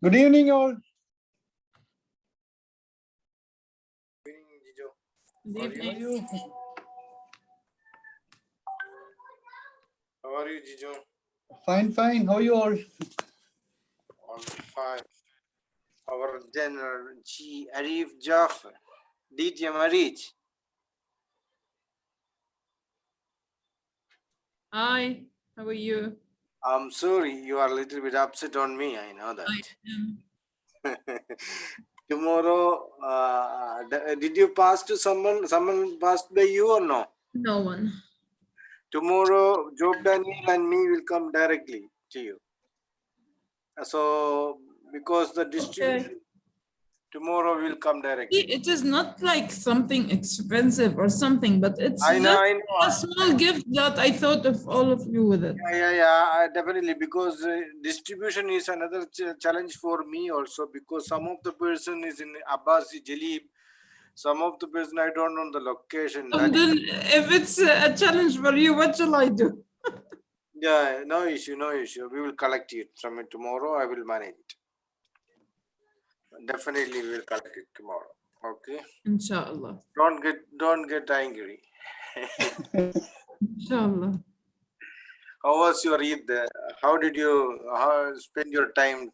Good evening, all. Good evening, Jijo. Good How are evening. you? How are you, Jijo? Fine, fine. How are you all? All fine. Our general G. Arif Jaffer. DJ Marich. Hi, how are you? I'm sorry, you are a little bit upset on me. I know that. I am. Tomorrow, did you pass to someone? Someone passed by you or no? No one. Tomorrow, Job Daniel and me will come directly to you. So, because the distribution tomorrow will come directly. It is not like something expensive or something, but it's I know, just I know. a small gift that I thought of all of you with it. Yeah, definitely, because distribution is another challenge for me also, because some of the person is in Abbasi Jalib, some of the person I don't know the location. And then if it's a challenge for you, what shall I do? Yeah, no issue. We will collect it from it tomorrow. I will manage it. Definitely, we will collect it tomorrow. Okay. Inshallah. Don't get angry. Inshallah. How was your Eid? How did you spend your time?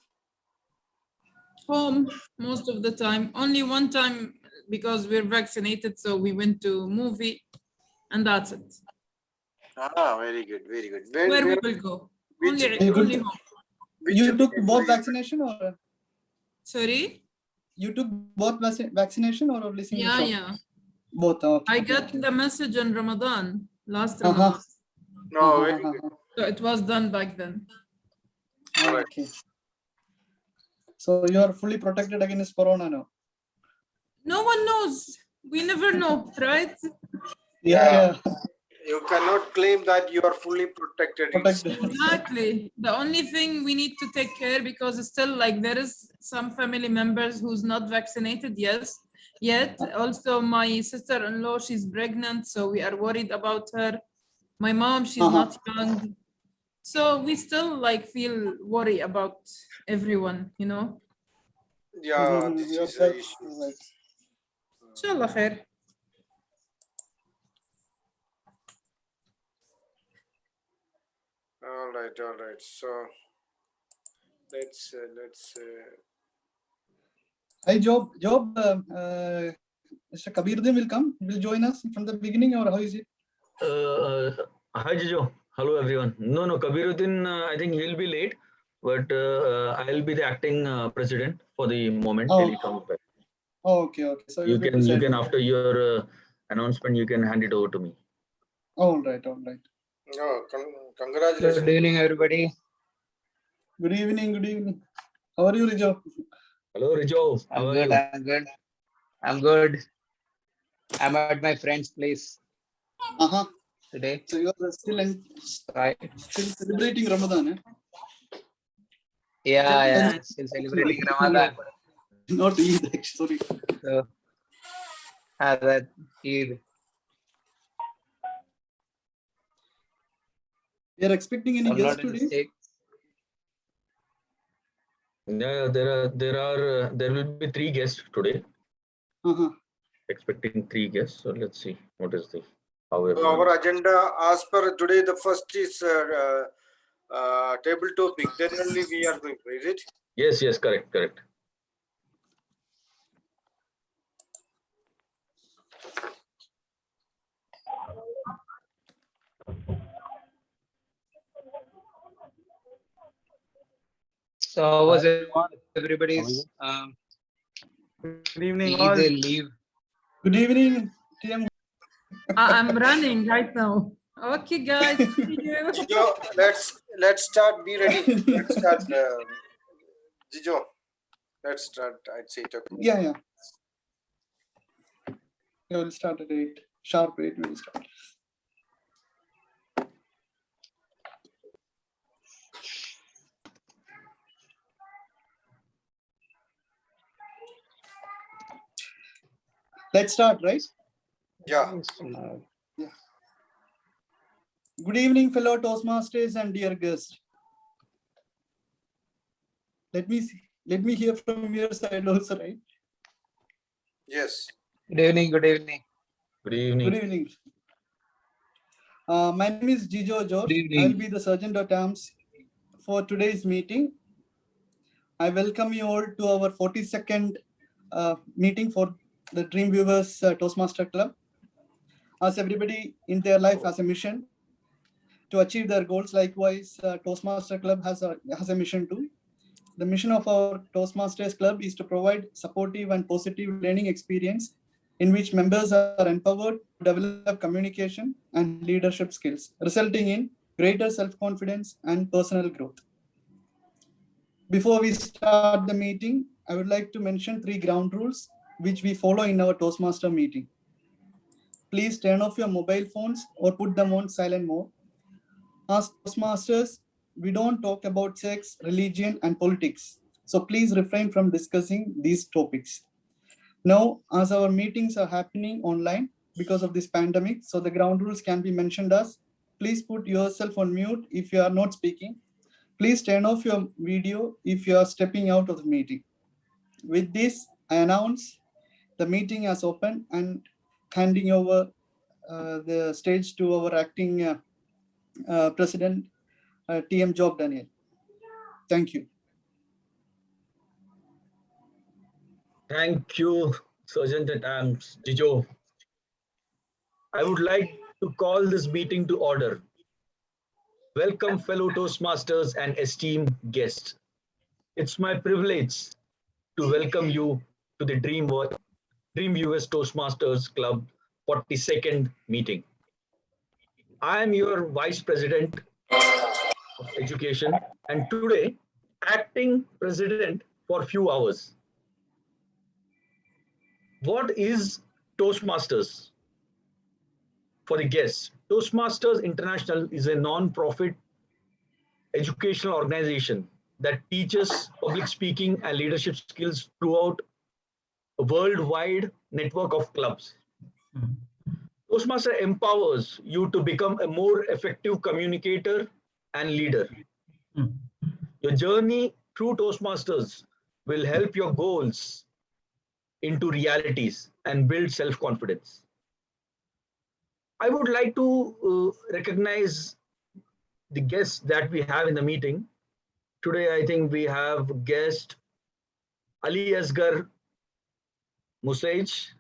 Home most of the time. Only one time because we're vaccinated, so we went to movie, and that's it. Very good. Where we will go? Which, Only home. You took both vaccination or? Sorry? You took both vaccination or only single shot? Yeah. Both. Okay. I got the message in Ramadan, last Ramadan. No, very good. So it was done back then. Okay. So you are fully protected against corona now? No one knows. We never know, right? Yeah. You cannot claim that you are fully protected. Exactly. The only thing we need to take care, because it's still like there is some family members who's not vaccinated yet. Also, my sister-in-law, she's pregnant, so we are worried about her. My mom, she's not young. So we still like feel worry about everyone, you know? Yeah, this is the issue. Inshallah khair. All right. So let's. Hi, Job. Mr. Kabiruddin will come. Will join us from the beginning, or how is it? Hi, Jijo. Hello, everyone. No, Kabiruddin, I think he'll be late, but I'll be the acting president for the moment till he comes back. Okay. So you can after your announcement, you can hand it over to me. All right. No, congratulations. Good evening, everybody. Good evening. How are you, Rijo? Hello, Rijo. How are you? I'm good. I'm at my friend's place today. So you are still celebrating Ramadan, eh? Yeah. Still celebrating Ramadan. Not Eid, actually. So, that Eid. You are expecting any guests today? Yeah, there will be 3 guests today. Expecting 3 guests. So let's see what is the our agenda as per today. The first is table topic. Then only we are going. Is it? Yes, correct. So how was everybody's good evening Eid all. leave? Good evening, TM. I'm running right now. Okay, guys. See you. Jijo, let's start. Be ready. Let's start. Jijo, let's start. I'd say it. Okay. Yeah. We will start at 8. Sharp 8 we will start. Let's start, right? Yeah. Good evening, fellow Toastmasters and dear guests. Let me see. let me hear from your side also, right? Yes. Good evening. Good evening. Good evening. Good evening. My name is Jijo George. Good evening. I will be the Sergeant at Arms for today's meeting. I welcome you all to our 42nd meeting for the Dream Viewers Toastmaster Club. As everybody in their life has a mission to achieve their goals, likewise, Toastmaster Club has a mission too. The mission of our Toastmasters Club is to provide supportive and positive learning experience in which members are empowered to develop communication and leadership skills, resulting in greater self-confidence and personal growth. Before we start the meeting, I would like to mention 3 ground rules which we follow in our Toastmaster meeting. Please turn off your mobile phones or put them on silent mode. As Toastmasters, we don't talk about sex, religion, and politics. So please refrain from discussing these topics. Now, as our meetings are happening online because of this pandemic, so the ground rules can be mentioned as, please put yourself on mute if you are not speaking. Please turn off your video if you are stepping out of the meeting. With this, I announce the meeting as open and handing over the stage to our acting President, TM Job Daniel. Thank you. Thank you, Sergeant at Arms, Jijo. I would like to call this meeting to order. Welcome, fellow Toastmasters and esteemed guests. It's my privilege to welcome you to the Dream Viewers Toastmasters Club 42nd meeting. I am your Vice President of Education and today acting President for a few hours. What is Toastmasters? For the guests, Toastmasters International is a non-profit educational organization that teaches public speaking and leadership skills throughout a worldwide network of clubs. Toastmaster empowers you to become a more effective communicator and leader. Your journey through Toastmasters will help your goals into realities and build self-confidence. I would like to recognize the guests that we have in the meeting. Today, I think we have guest Ali Asgar Musaij.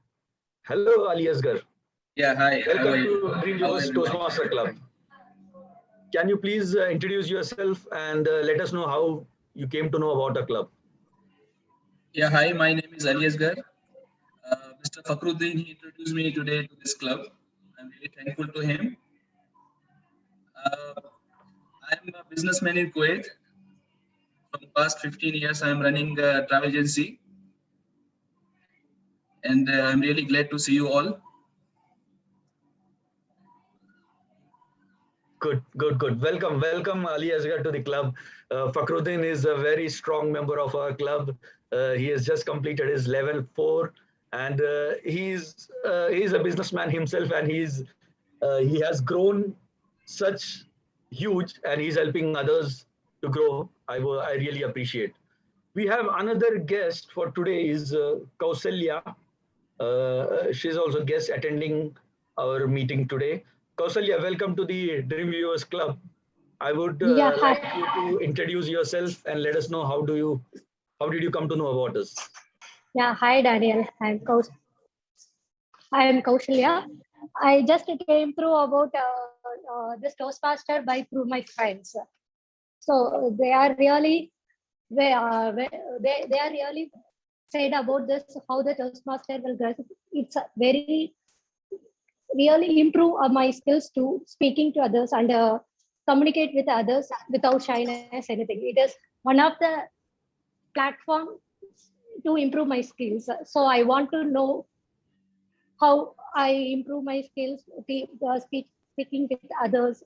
Hello, Ali Asgar. Yeah, hi. Welcome to Dream Viewers Toastmaster Club. Can you please introduce yourself and let us know how you came to know about our club? Yeah, hi. My name is Ali Asgar. Mr. Fakhruddin, he introduced me today to this club. I'm really thankful to him. I'm a businessman in Kuwait. For the past 15 years, I'm running a travel agency. And I'm really glad to see you all. Good. Welcome, Ali Asgar, to the club. Fakhruddin is a very strong member of our club. He has just completed his level 4, and he's a businessman himself, and he has grown such huge, and he's helping others to grow. I really appreciate. We have another guest for today is Kausalya. She's also guest attending our meeting today. Kausalya, welcome to the Dream Viewers Club. I would like you to introduce yourself and let us know how did you come to know about us? Yeah, hi Daniel. I'm Kaushalya. I just came through about this Toastmaster through my friends. So they are really they are really said about this, how the Toastmaster will grow. It's very really improve my skills to speaking to others and communicate with others without shyness anything. It is one of the platform to improve my skills. So I want to know how I improve my skills speaking with others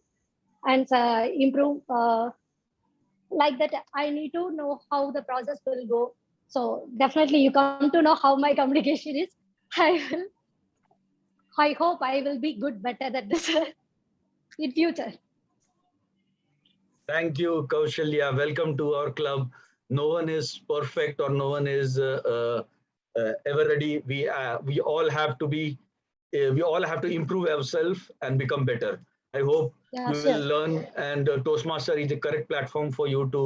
and improve like that. I need to know how the process will go. So definitely you come to know how my communication is. I hope I will be better than this in future. Thank you, Kaushalya. Welcome to our club. no one is perfect or no one is ever ready. We all have to be we all have to improve ourselves and become better. I hope Yeah, you sure. will learn, and Toastmaster is the correct platform for you to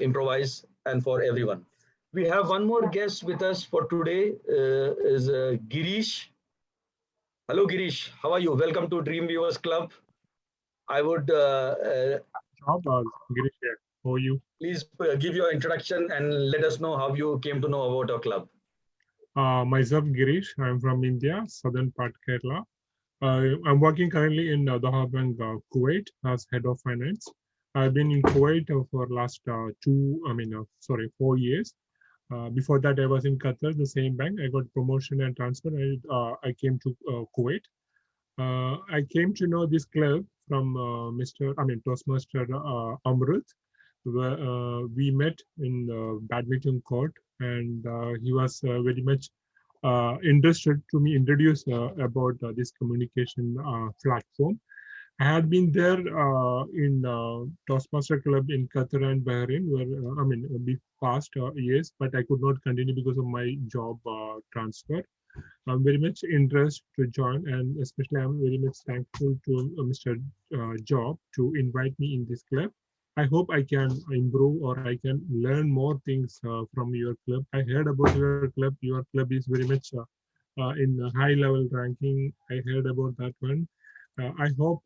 improvise and for everyone. We have one more Yeah. guest with us for today, is Girish. Hello, Girish. How are you? Welcome to Dream Viewers Club. I would Girish here. How are you? please give your introduction and let us know how you came to know about our club. Myself, Girish. I'm from India, southern part Kerala. I'm working currently in the Hub Bank, Kuwait, as head of finance. I've been in Kuwait for last 4 years. Before that, I was in Qatar, the same bank. I got promotion and transfer. I came to Kuwait. I came to know this club from Toastmaster Amrut. We met in the badminton court, and he was very much interested to me introduce about this communication platform. I had been there in Toastmaster Club in Qatar and Bahrain, where past years, but I could not continue because of my job transfer. I'm very much interested to join, and especially I'm very much thankful to Mr. Job to invite me in this club. I hope I can improve or I can learn more things from your club. I heard about your club. Your club is very much in a high level ranking. I heard about that one. I hope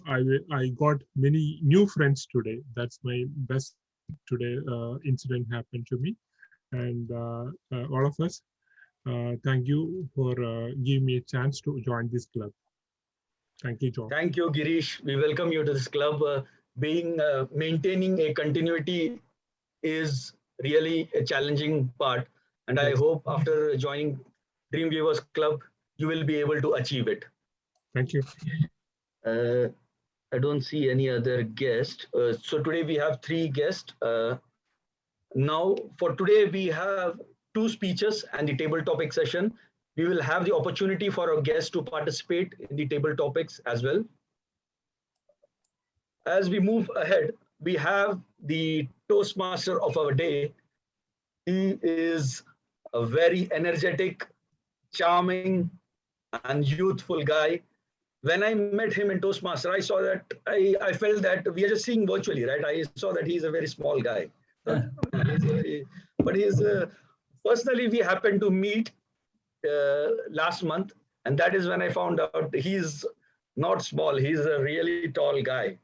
I got many new friends today. That's my best today incident happened to me, and all of us. Thank you for giving me a chance to join this club. Thank you, John. Thank you, Girish. We welcome you to this club. Being maintaining a continuity is really a challenging part, and I Yes. hope after joining Dream Viewers Club, you will be able to achieve it. Thank you. Uh, I don't see any other guest. So today we have three guests. Now, for today, we have two speeches and the table topic session. We will have the opportunity for our guests to participate in the table topics as well. As we move ahead, we have the Toastmaster of our day. He is a very energetic, charming, and youthful guy. When I met him in Toastmaster, I saw that I felt that we are just seeing virtually, right? I saw that he's a very small guy. But he's personally, we happened to meet last month, and that is when I found out he's not small. He's a really tall guy,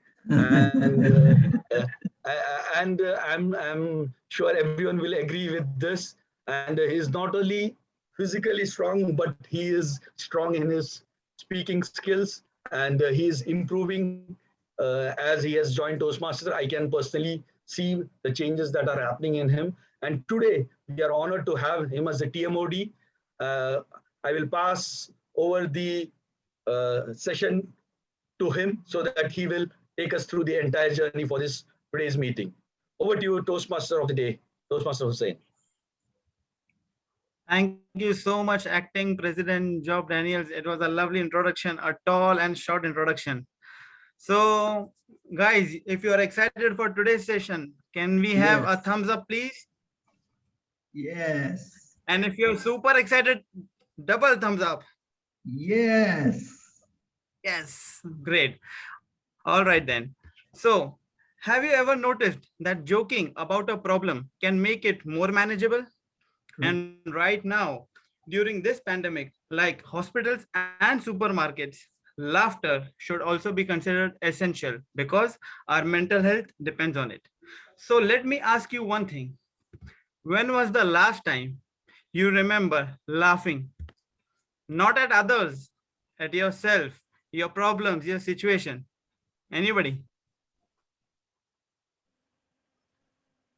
and I'm sure everyone will agree with this. And he's not only physically strong, but he is strong in his speaking skills, and he is improving as he has joined Toastmasters. I can personally see the changes that are happening in him. And today we are honored to have him as a TMOD. I will pass over the session to him so that he will take us through the entire journey for this today's meeting. Over to you, Toastmaster of the day, Toastmaster Hussain. Thank you so much, Acting President Job Daniels. It was a lovely introduction, a tall and short introduction. So, guys, if you are excited for today's session, can we have a thumbs up, please? Yes. And if you're super excited, double thumbs up. Yes. Yes, great. All right then. So, have you ever noticed that joking about a problem can make it more manageable? And right now, during this pandemic, like hospitals and supermarkets, laughter should also be considered essential because our mental health depends on it. So let me ask you one thing. When was the last time you remember laughing? Not at others, at yourself, your problems, your situation. Anybody?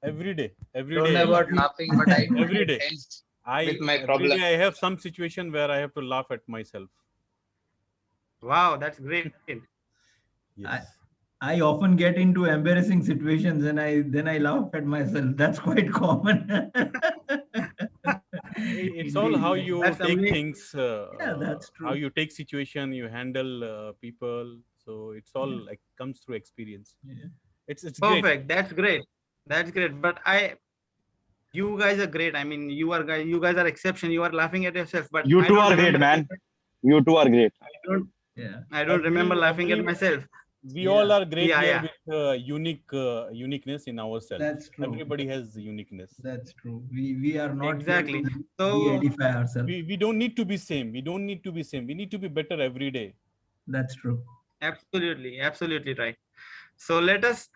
Every day. Don't know about laughing, but I Every day. tense I with my every problem. day I have some situation where I have to laugh at myself. Wow, that's great. Yes. I often get into embarrassing situations and then I laugh at myself. That's quite common. It's all how you That's take amazing. things, Yeah, that's true. how you take situation, you handle people. So it's all like comes through experience. Yeah. It's great. Perfect. That's great. That's great. But you guys are great. I mean, you guys are exception. You are laughing at yourself. But You I two don't are great, remember. man. You two are great. I don't remember laughing at myself. We all are great Yeah, here yeah. with uniqueness in ourselves. That's true. Everybody has uniqueness. That's true. We are not Exactly. here to So de-edify ourselves. We don't need to be same. We don't need to be same. We need to be better every day. That's true. absolutely, absolutely right. So let us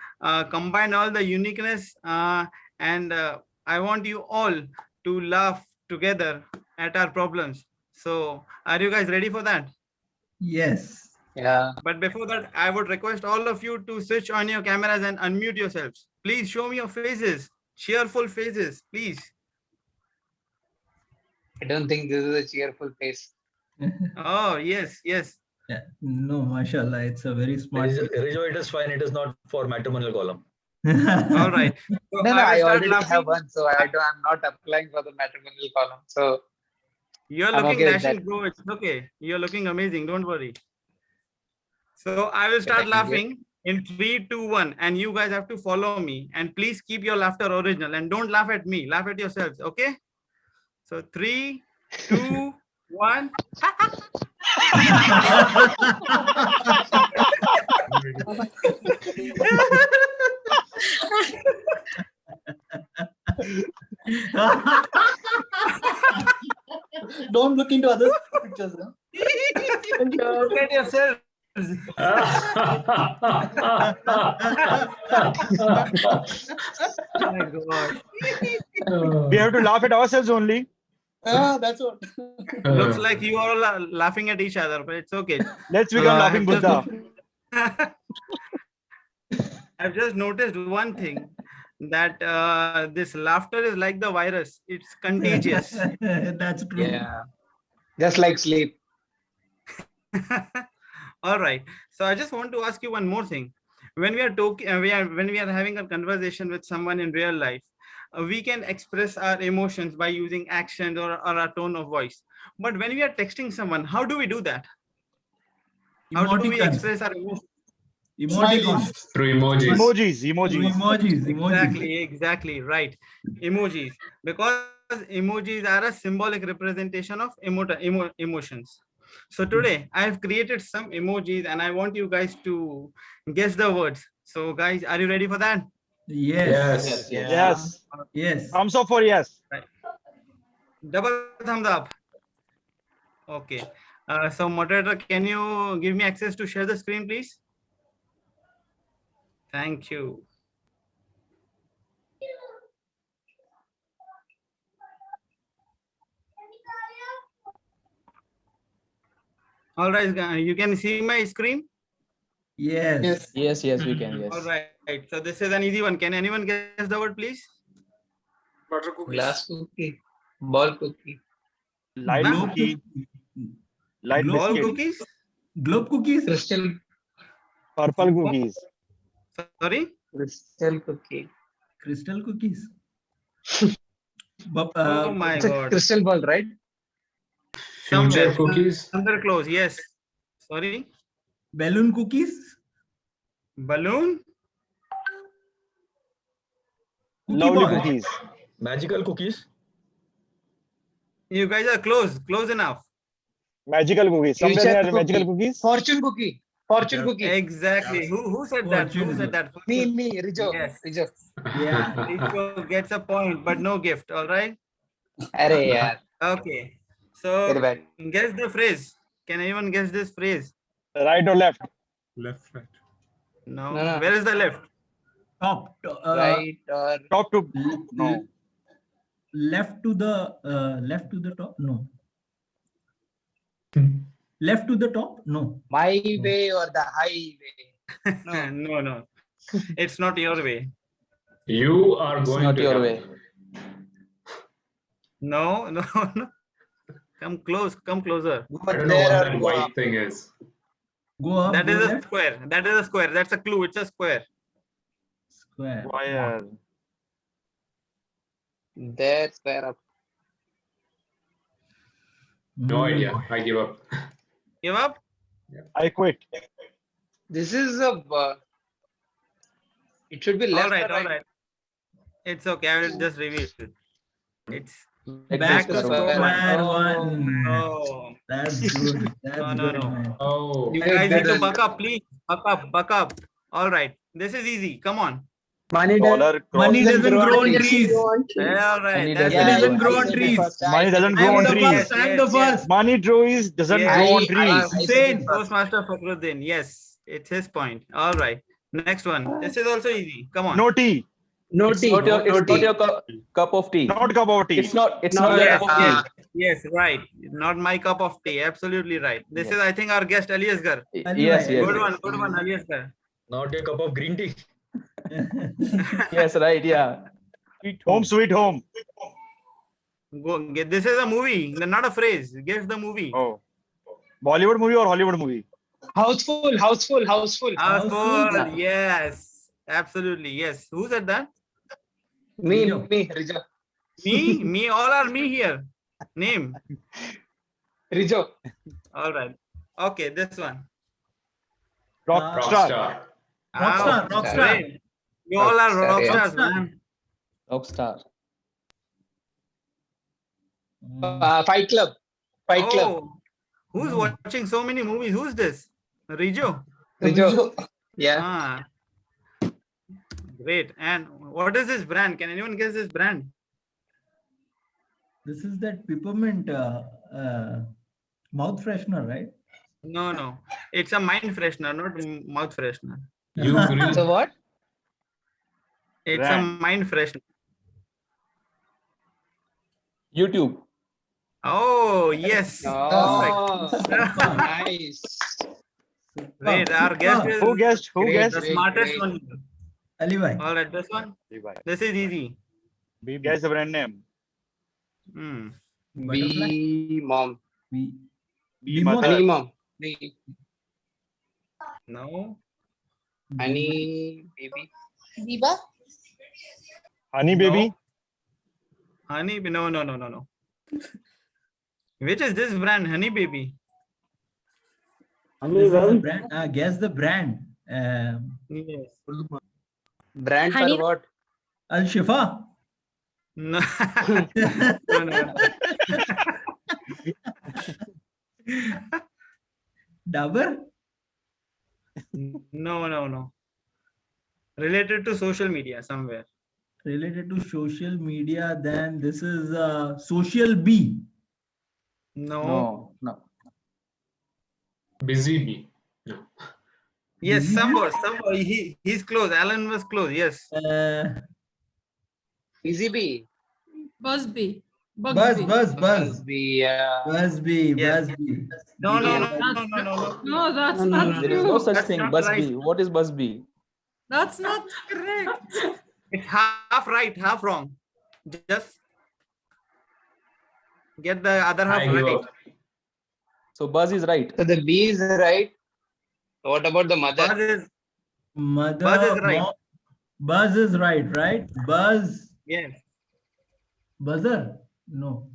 combine all the uniqueness and I want you all to laugh together at our problems. So are you guys ready for that? Yes. Yeah. But before that, I would request all of you to switch on your cameras and unmute yourselves. Please show me your faces, cheerful faces, please. I don't think this is a cheerful face. Oh, yes, yes. Yeah. No, mashallah, it's a very smart. Rijo, it is fine. It is not for matrimonial column. All right. So No, I I will start already laughing. have one, so I'm not applying for the matrimonial column. So You're I'm looking okay with dashing, that. bro. It's okay. You're looking amazing. Don't worry. So I will start Thank you. laughing in 3, 2, 1, and you guys have to follow me. And please keep your laughter original and don't laugh at me. Laugh at yourselves. Okay? So 3, 2, 1. Don't look into other pictures. Huh? Look at yourselves. Oh my God. We have to laugh at ourselves only. That's what. Looks like you all are laughing at each other, but it's okay. Let's become laughing Buddha. I've just noticed one thing, that this laughter is like the virus. It's contagious. That's true. Yeah. Just like sleep. All right. So I just want to ask you one more thing. When we are talking, when we are having a conversation with someone in real life, we can express our emotions by using accent or our tone of voice. But when we are texting someone, how do we do that? How do we Emoticons. express our emotions? Emoticons. Through emojis. Exactly, exactly, right. Emojis, because emojis are a symbolic representation of emotions. So today I have created some emojis and I want you guys to guess the words. So guys, are you ready for that? Yes. Yes. Thumbs up for yes. Right. Double thumbs up. Okay. So moderator, can you give me access to share the screen, please? Thank you. All right, you can see my screen? Yes. Yes, we can. Yes. All right. So this is an easy one. Can anyone guess the word, please? Butter cookies. Glass cookie. Ball cookie. Light Globe cookie. Light Ball biscuit. cookies? Globe cookies. Crystal. Purple cookies. Sorry? Crystal cookie. Crystal cookies. Oh my It's a God. crystal ball, right? Future cookies. Under close. Yes. Sorry. Balloon cookies. Balloon? Lovely cookies. Magical cookies. You guys are close. Close enough. Magical cookies. Somewhere Future there are magical cookies. Fortune cookie. Fortune cookie. Exactly. Who said that? Who said that? Me, Rijo. Yes. Rijo. Yeah. Rijo gets a point, but no gift. All right. Arey yaar. Okay. So Very bad. guess the phrase. Can anyone guess this phrase? Right or left? Left, right. No. No. Where is the left? Top. Right or Top to no. Left to the top. No. Left to the top. No. my way or the highway? No. It's not your way. You are It's going not to your heaven. way. No. Come close. Come closer. I don't know what that white thing is. Go up. That go is a left. square. That is a square. That's a clue. It's a square. Square. Wire. That's where up. No idea. I give up. Give up? I quit. This is a. It should be left All right. or right. It's okay. I will just reveal it. It's Back to square square one. one. Oh. That's good. That's No, good, no. man. Oh. You guys need to buck up, please. Buck up. All right. This is easy. Come on. Money Dollar doesn't grow on trees. All right. That's Money it. doesn't grow on trees. Money doesn't I grow am on the trees. first. I am the first. Money doesn't Yes. grow on trees. Hussain. Toastmaster Fakhruddin. Yes, it's his point. All right. Next one. This is also easy. Come on. No tea. No tea. not your- It's not your cup of tea. Not cup of tea. It's not your Yes, cup of tea. yes, right. Not my cup of tea. Absolutely right. This is, I think, our guest Ali Asghar. Yes, yes. Good one. Good one, Ali Asghar. Not a cup of green tea. Yes, right. Yeah. Home sweet home. This is a movie, not a phrase. Guess the movie. Oh. Bollywood movie or Hollywood movie? Houseful. Houseful. Yes, absolutely. Yes. Who said that? Me, Rijo. Me. All are me here. Name. Rijo. All right. Okay, this one. Rockstar. Rockstar. Great. You all are rock Rockstar, stars, yeah. man. Rockstar. Fight Club. Fight Club. Oh, who's watching so many movies? Who's this? Rijo. Rijo. Yeah. Ah, great. And what is this brand? Can anyone guess this brand? This is that peppermint mouth freshener, right? No. It's a mind freshener, not mouth freshener. You agree? So what? It's Brand. a mind freshener. YouTube. Oh, yes. Oh, Perfect. nice. Great. Our guest is Who guessed? Who Great. guessed? the smartest great. one here. Ali bhai. All right, this one. This is easy. Guess the brand name. Hmm. Butterfly. B mom. B. Be Mother. Honey mom. B. No. Honey baby. Biba? Honey baby. Honey. No. Which is this brand? Honey Baby. This is the brand. Guess the brand. Yes. Brand Honey- for what? Al Shifa. No. no. Dabur. No. Related to social media somewhere. Related to social media, then this is Social B. No. No. Busy bee. No. Yes, Busy somewhere. He's close. Alan was close. Yes. Easy B. Busby. Buzz. B. Busby. Yes. Busby. No. No, that's not There is no true. such That's thing. not Busby. right. What is Busby? That's not correct. It's half right, half wrong. Just get the other half I give right. up. So Buzz is right. So the B is right. What about the mother? Buzz is Mother. Buzz is right. Buzz is right? Buzz. yes. Buzzer. No.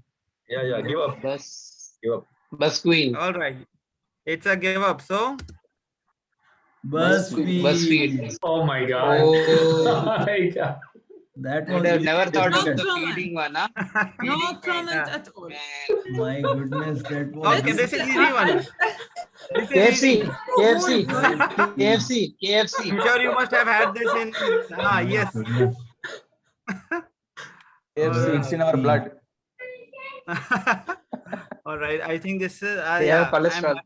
Yeah. Give up. Bus. Give up. Bus Queen. All right. It's a give up. So BuzzFeed. BuzzFeed. Oh my god. Oh. My god. That I was would have really never thought of difficult. the comment. feeding one, huh? No Feeding comment Yeah. at all. man. My goodness, that was. okay, this is easy one. This is KFC. easy. KFC. KFC. KFC. KFC. I'm sure you must have had this in yes. Goodness. KFC, it's in our blood. All right. I think this is They have cholesterol.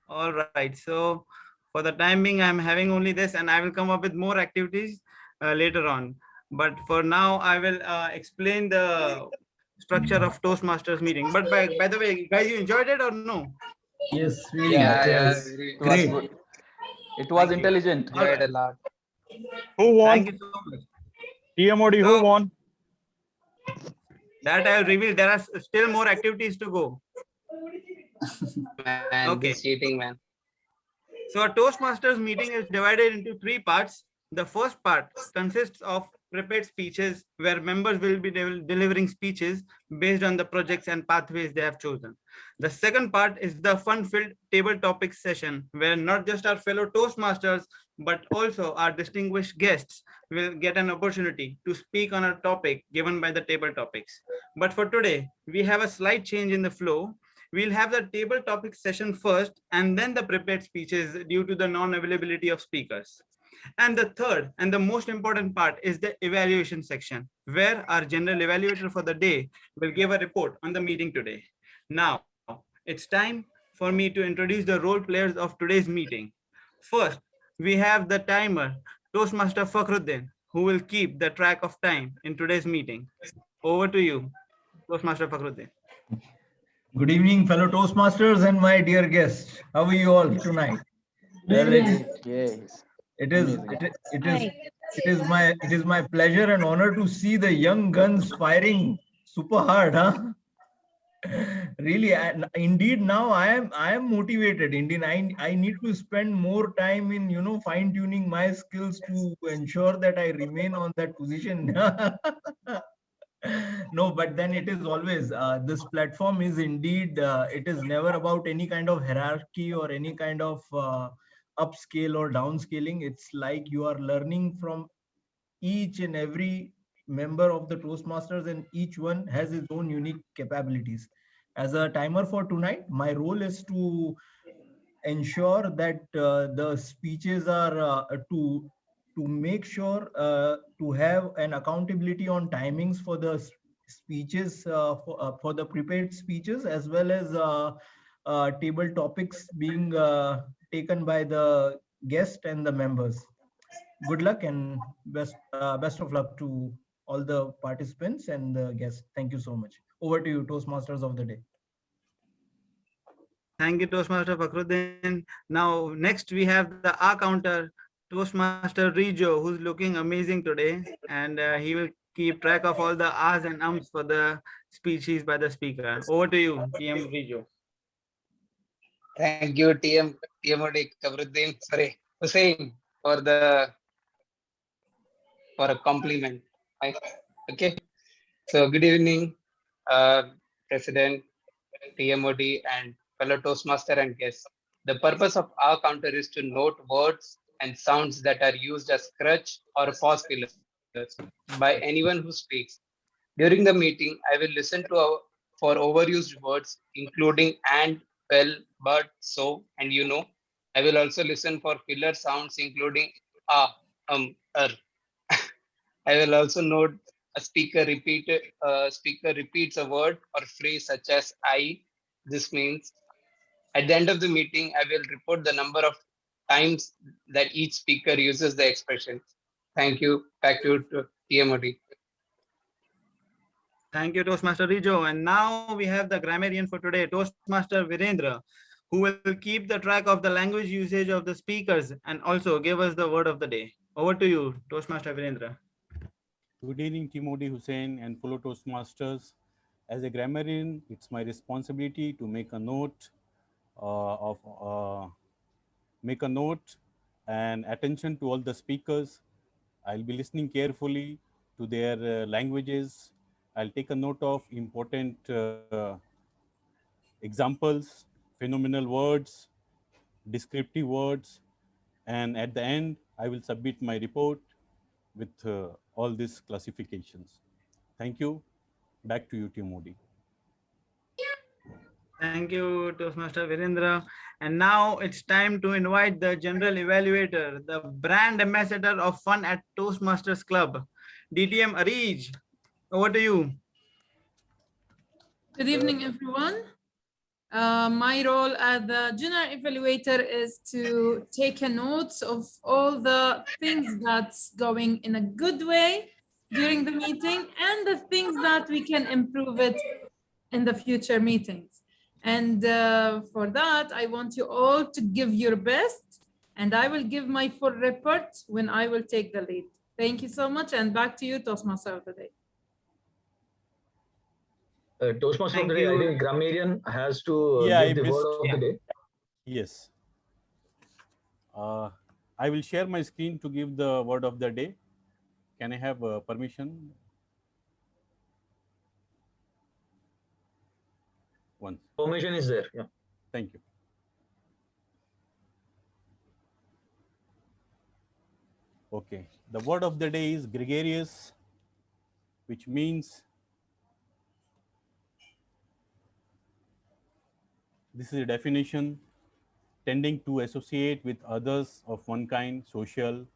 all right. So for the time being, I'm having only this, and I will come up with more activities later on. But for now, I will explain the structure of Toastmasters meeting. But by the way, guys, you enjoyed it or no? Yes, really. Yeah, Yes. very It was Great. good. It was Thank you. intelligent. enjoyed a lot. Who won? Thank you so much. TMOD. Who So- won? That I'll reveal. There are still more activities to go. Man, Okay. this cheating, man. So a Toastmasters meeting is divided into 3 parts. The first part consists of prepared speeches where members will be delivering speeches based on the projects and pathways they have chosen. The second part is the fun-filled table topics session where not just our fellow Toastmasters but also our distinguished guests will get an opportunity to speak on a topic given by the table topics. But for today, we have a slight change in the flow. We'll have the table topic session first and then the prepared speeches due to the non-availability of speakers. And the third and the most important part is the evaluation section, where our general evaluator for the day will give a report on the meeting today. Now, it's time for me to introduce the role players of today's meeting. First, we have the timer, Toastmaster Fakhruddin, who will keep the track of time in today's meeting. Over to you, Toastmaster Fakhruddin. Good evening, fellow Toastmasters and my dear guests. How are you all tonight? Well, Yes. it is Amazing. it is my pleasure and honor to see the young guns firing super hard, huh? Really, indeed, now I am motivated. Indeed, I need to spend more time in fine tuning my skills to ensure that I remain on that position. No, but then it is always this platform is indeed it is never about any kind of hierarchy or any kind of upscale or downscaling. It's like you are learning from each and every member of the Toastmasters, and each one has its own unique capabilities. As a timer for tonight, my role is to ensure that the speeches are to make sure to have an accountability on timings for the speeches for the prepared speeches, as well as table topics being taken by the guest and the members. Good luck and best of luck to all the participants and the guests. Thank you so much. Over to you, Toastmasters of the day. Thank you, Toastmaster Fakhruddin. Now, next we have the R counter, Toastmaster Rijo, who's looking amazing today, and he will keep track of all the R's and ums for the speeches by the speaker. Over to you, TM Rijo. Thank you, TMOD Kabruddin, sorry, Hussain, for a compliment. Okay. So good evening, President, TMOD, and fellow Toastmaster and guests. The purpose of our counter is to note words and sounds that are used as crutch or pause fillers by anyone who speaks. During the meeting, I will listen for overused words, including and, well, but, so, and you know. I will also listen for filler sounds, including er. I will also note a speaker repeats a word or phrase such as I. This means at the end of the meeting, I will report the number of times that each speaker uses the expression. Thank you. Back to TMOD. Thank you, Toastmaster Rijo. And now we have the grammarian for today, Toastmaster Virendra, who will keep the track of the language usage of the speakers and also give us the word of the day. Over to you, Toastmaster Virendra. Good evening, TM Hussain and fellow Toastmasters. As a grammarian, it's my responsibility to make a note make a note and attention to all the speakers. I'll be listening carefully to their languages. I'll take a note of important examples, phenomenal words, descriptive words, and at the end, I will submit my report with all these classifications. Thank you. Back to you, Timodi. Thank you, Toastmaster Virendra. And now it's time to invite the general evaluator, the brand ambassador of fun at Toastmasters Club, DTM Arij. Over to you. Good evening, everyone. My role as the general evaluator is to take a notes of all the things that's going in a good way during the meeting and the things that we can improve it in the future meetings. And for that, I want you all to give your best, and I will give my full report when I will take the lead. Thank you so much, and back to you, Toastmaster of the day. Toastmaster of the day, I think grammarian has to give the word of the day. Yes. I will share my screen to give the word of the day. Can I have permission? Once. Permission is there. Yeah. Thank you. Okay. The word of the day is gregarious, which means this is a definition tending to associate with others of one kind, social,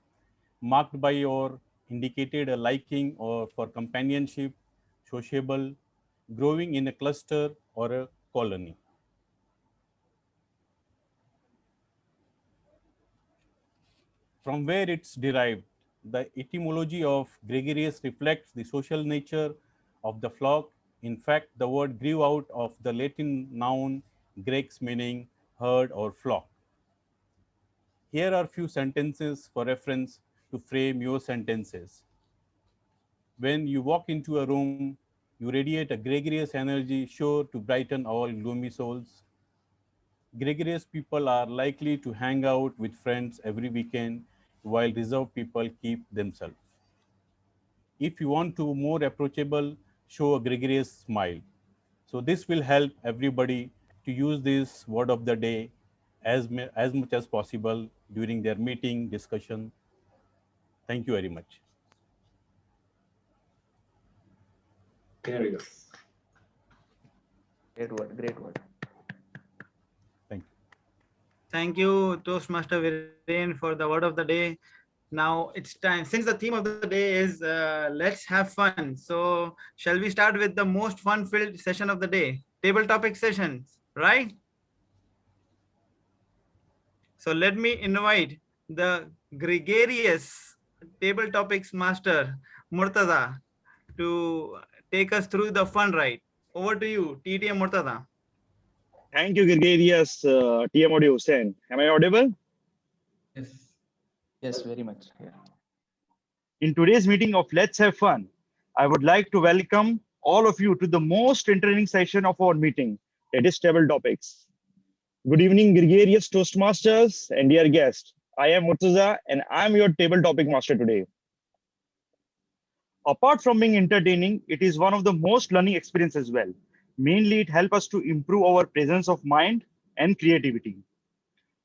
marked by or indicated a liking or for companionship, sociable, growing in a cluster or a colony. From where it's derived, the etymology of gregarious reflects the social nature of the flock. In fact, the word grew out of the Latin noun grex, meaning herd or flock. Here are few sentences for reference to frame your sentences. When you walk into a room, you radiate a gregarious energy sure to brighten all gloomy souls. Gregarious people are likely to hang out with friends every weekend, while reserved people keep themselves. If you want to more approachable, show a gregarious smile. So this will help everybody to use this word of the day as much as possible during their meeting discussion. Thank you very much. There we go. Great word. Great word. Thank you. Thank you, Toastmaster Viren, for the word of the day. Now it's time, since the theme of the day is let's have fun. So shall we start with the most fun-filled session of the day, table topic sessions, right? So let me invite the gregarious table topics master, Murtaza, to take us through the fun ride. Over to you, TTM Murtaza. Thank you, gregarious TM Hussain. Am I audible? Yes. Yes, very much. Yeah. In today's meeting of Let's Have Fun, I would like to welcome all of you to the most entertaining session of our meeting, that is table topics. Good evening, gregarious Toastmasters and dear guests. I am Murtaza and I am your table topic master today. Apart from being entertaining, it is one of the most learning experiences as well. Mainly, it helps us to improve our presence of mind and creativity.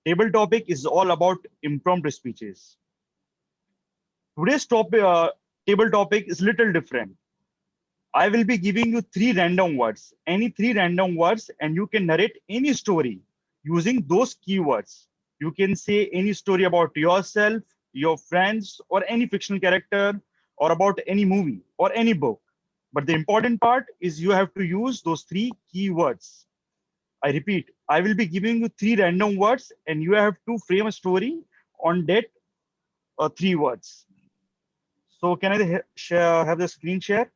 Table topic is all about impromptu speeches. Today's table topic is little different. I will be giving you 3 random words, any 3 random words, and you can narrate any story using those keywords. You can say any story about yourself, your friends, or any fictional character, or about any movie or any book. But the important part is you have to use those 3 keywords. I repeat, I will be giving you 3 random words, and you have to frame a story on that 3 words. So can I have the screen share?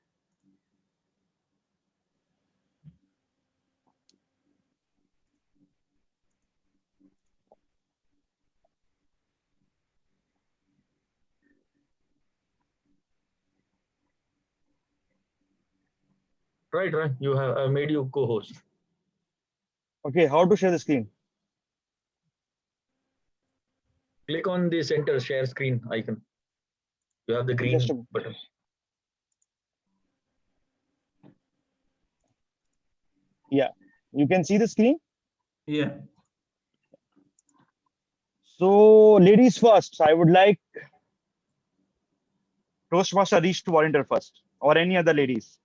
Right. You have I made you co-host. Okay, how to share the screen? Click on the center share screen icon. You have the green Just button. Yeah, you can see the screen. Yeah. So ladies first, I would like Toastmaster Reach to volunteer first, or any other ladies.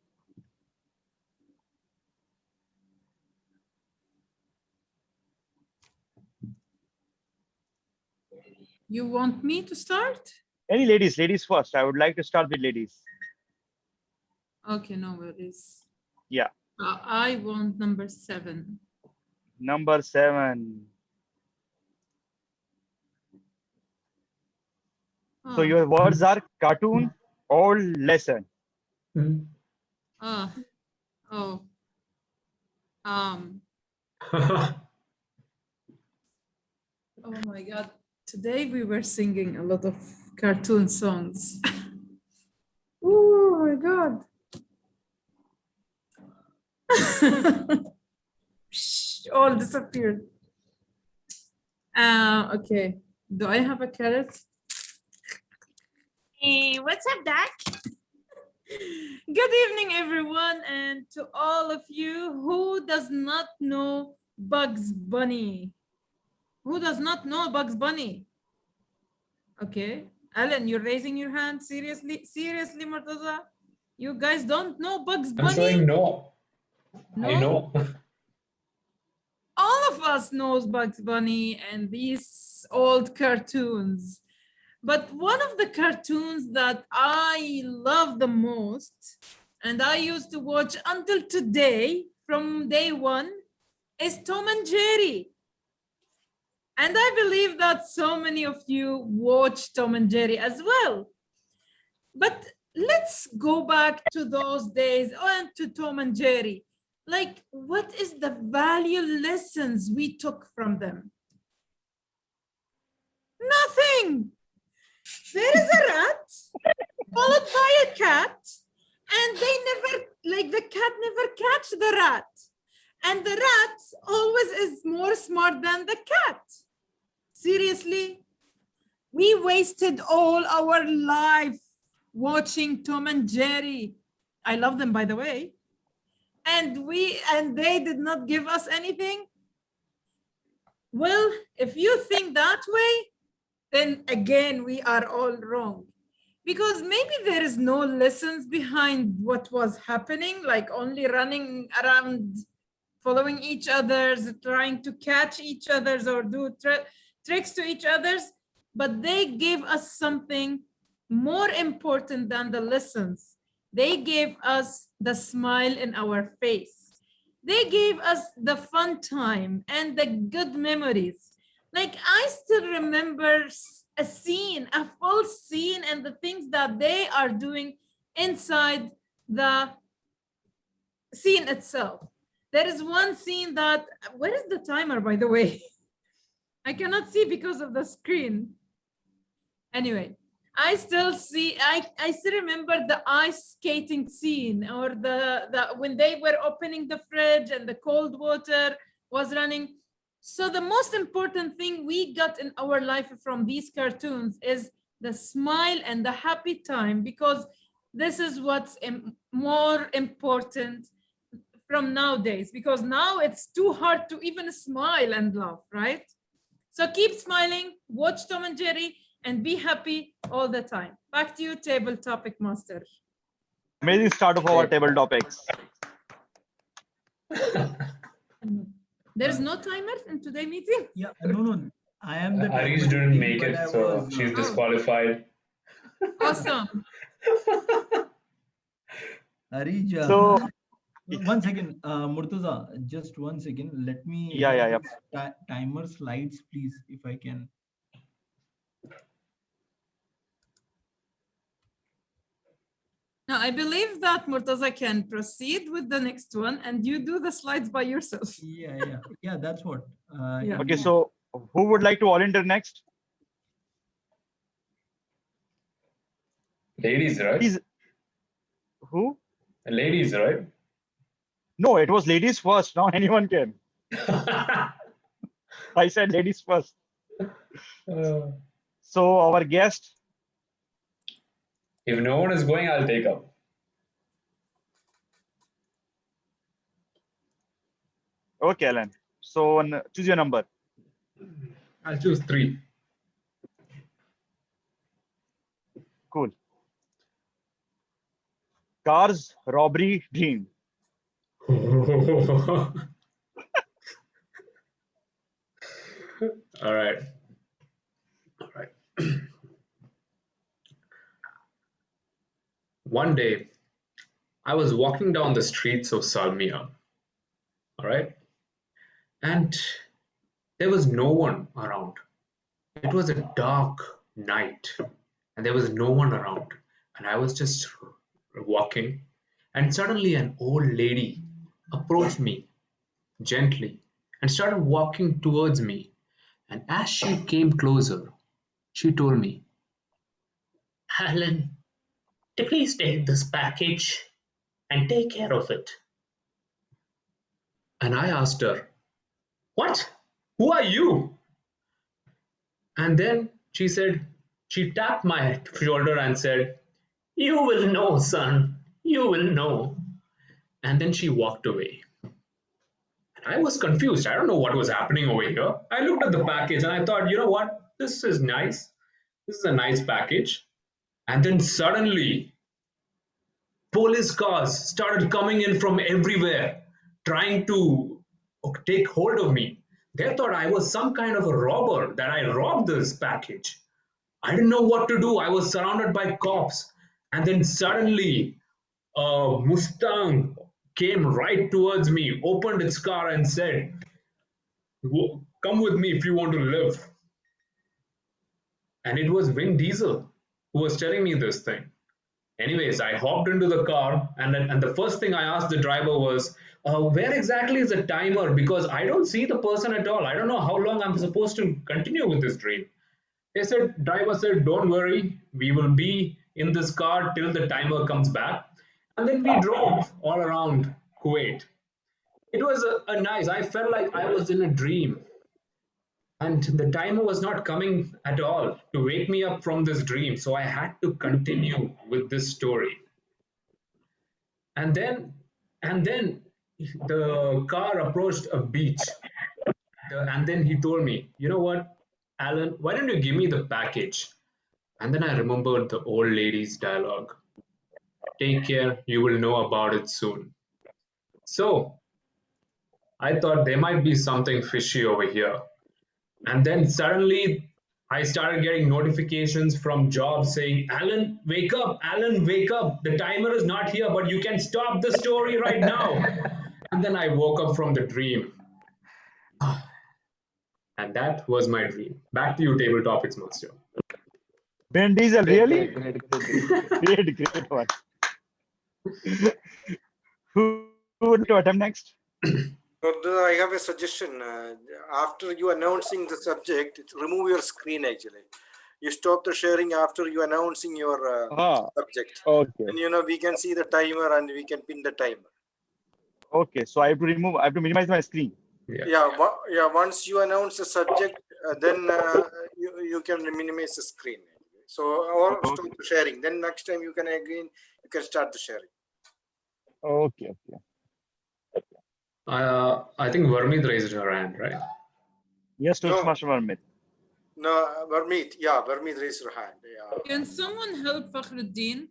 You want me to start? Any ladies first. I would like to start with ladies. Okay, no worries. Yeah. I want number 7. Number 7. So your words are cartoon or lesson. Oh. Oh my God. Today we were singing a lot of cartoon songs. Oh my God. All disappeared. Okay. Do I have a carrot? Hey, what's up, Doc? Good evening, everyone, and to all of you who does not know Bugs Bunny. Who does not know Bugs Bunny? Okay, Alan, you're raising your hand. Seriously, Murtaza? You guys don't know Bugs Bunny? I'm saying no. No? I know. All of us knows Bugs Bunny and these old cartoons. But one of the cartoons that I love the most, and I used to watch until today, from day one, is Tom and Jerry. And I believe that so many of you watch Tom and Jerry as well. But let's go back to those days and to Tom and Jerry. Like, what is the value lessons we took from them? Nothing. There is a rat followed by a cat, and they never, like the cat never catch the rat. And the rat always is more smart than the cat. Seriously? We wasted all our life watching Tom and Jerry. I love them, by the way. And they did not give us anything. Well, if you think that way, then again, we are all wrong. Because maybe there is no lessons behind what was happening, like only running around, following each other's, trying to catch each other's or do tricks to each other's, but they gave us something more important than the lessons. They gave us the smile in our face. They gave us the fun time and the good memories. Like I still remember a scene, a full scene, and the things that they are doing inside the scene itself. There is one scene that, where is the timer, by the way? I cannot see because of the screen. Anyway, I still remember the ice skating scene, or the when they were opening the fridge and the cold water was running. So the most important thing we got in our life from these cartoons is the smile and the happy time, because this is what's more important from nowadays, because now it's too hard to even smile and laugh, right? So keep smiling, watch Tom and Jerry, and be happy all the time. Back to you, table topic master. Amazing start of our table topics. There's no timers in today's meeting? Yeah, no. I am the Arish table didn't lead, make but it, I so was, she's disqualified. Awesome. Arij, So one second, Murtaza, just 1 second. Let me yeah. timer slides, please, if I can. Now, I believe that Murtaza can proceed with the next one, and you do the slides by yourself. Yeah, that's what. Yeah. Okay, so who would like to volunteer next? Ladies, right? Who? Ladies, right? No, it was ladies first. Now anyone can. I said ladies first. So our guest. If no one is going, I'll take up. Okay, Alan. So choose your number. I'll choose 3. Cool. Cars robbery dream. All right. One day, I was walking down the streets of Salmiya. All right. And there was no one around. It was a dark night, and there was no one around. And I was just walking, and suddenly an old lady approached me gently and started walking towards me. And as she came closer, she told me, Alan, please take this package and take care of it. And I asked her, What? Who are you? And then she said, She tapped my shoulder and said, "You will know, son. You will know." And then she walked away. I was confused. I don't know what was happening over here. I looked at the package and I thought, you know what? This is nice. This is a nice package. And then suddenly, police cars started coming in from everywhere, trying to take hold of me. They thought I was some kind of a robber, that I robbed this package. I didn't know what to do. I was surrounded by cops. And then suddenly, a Mustang came right towards me, opened its car, and said, "Come with me if you want to live." And it was Vin Diesel who was telling me this thing. Anyways, I hopped into the car, and the first thing I asked the driver was, "Where exactly is the timer? Because I don't see the person at all. I don't know how long I'm supposed to continue with this dream." Driver said, "Don't worry, we will be in this car till the timer comes back." And then we drove all around Kuwait. It was a nice, I felt like I was in a dream. And the timer was not coming at all to wake me up from this dream. So I had to continue with this story. And then the car approached a beach. And then he told me, "You know what, Alan, why don't you give me the package?" And then I remembered the old lady's dialogue. "Take care, you will know about it soon." So I thought there might be something fishy over here. And then suddenly I started getting notifications from jobs saying, "Alan, wake up, Alan, wake up. The timer is not here, but you can stop the story right now." And then I woke up from the dream. And that was my dream. Back to you, Table Topics Master. Ben Diesel, Great, really? Great one. Who would like to attempt next? I have a suggestion. After you announcing the subject, remove your screen actually. You stop the sharing after you announcing your subject. Okay. And we can see the timer and we can pin the timer. Okay, so I have to minimize my screen. Yeah. Once you announce the subject, then you can minimize the screen. So or stop the sharing. Then next time you can start the sharing. Okay. I think Vermeet raised her hand, right? Yes, Toastmaster Vermeet. No, Vermeet. Yeah, Vermeet raised her hand. Yeah. Can someone help Fakhruddin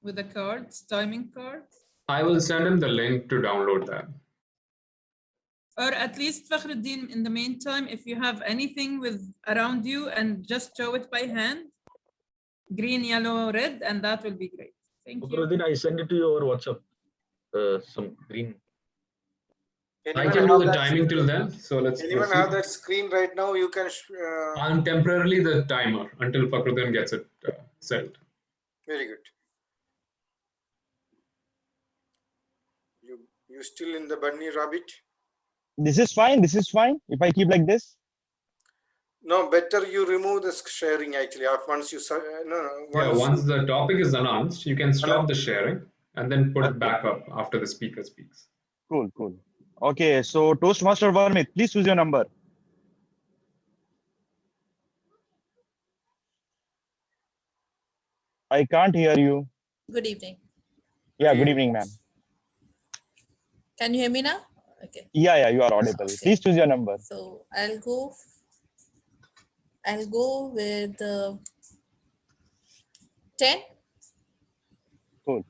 with the cards, timing cards? I will send him the link to download that. Or at least Fakhruddin, in the meantime, if you have anything around you and just show it by hand, green, yellow, red, and that will be great. Thank you. Then I send it to you over WhatsApp. Some green. I can do the timing till then. So let's Anyone have that screen right now? You can. I'm temporarily the timer until Fakhruddin gets it set. Very good. You still in the bunny rabbit? This is fine. If I keep like this. No, better you remove the sharing actually. Once you Once the topic is announced, you can stop the sharing and then put it back up after the speaker speaks. Cool. Okay, so Toastmaster Vermeet, please choose your number. I can't hear you. Good evening. Yeah, good evening, ma'am. Can you hear me now? Okay. Yeah, you are audible. Okay. Please choose your number. So I'll go with 10. Cool.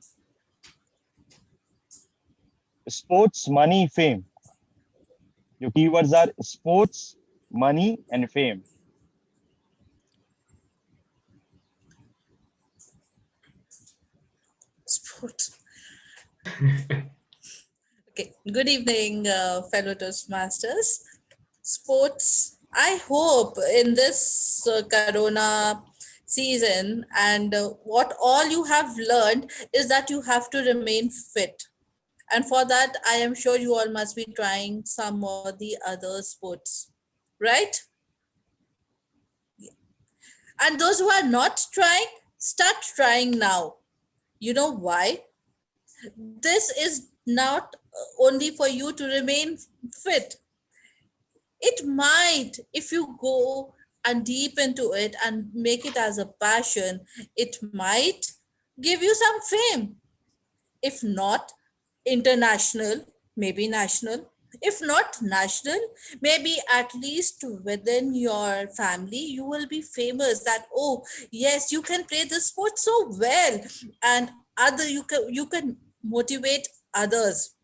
Sports, money, fame. Your keywords are sports, money, and fame. Sports. Okay. Good evening, fellow Toastmasters. Sports. I hope in this Corona season and what all you have learned is that you have to remain fit. And for that, I am sure you all must be trying some or the other sports, right? Yeah. And those who are not trying, start trying now. You know why? This is not only for you to remain fit. It might, if you go and deep into it and make it as a passion, it might give you some fame. If not international, maybe national. If not national, maybe at least within your family, you will be famous that, oh, yes, you can play this sport so well. And other you can motivate others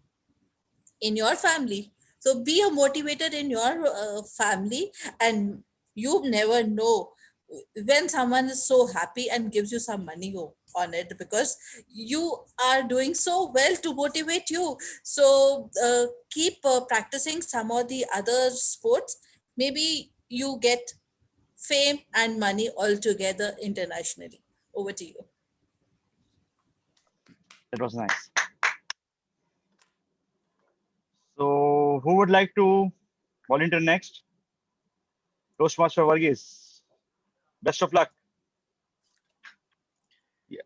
in your family. So be a motivator in your family, and you never know when someone is so happy and gives you some money on it, because you are doing so well to motivate you. So keep practicing some of the other sports. Maybe you get fame and money altogether internationally. Over to you. That was nice. So who would like to volunteer next? Toastmaster Varghese. Best of luck. Yeah.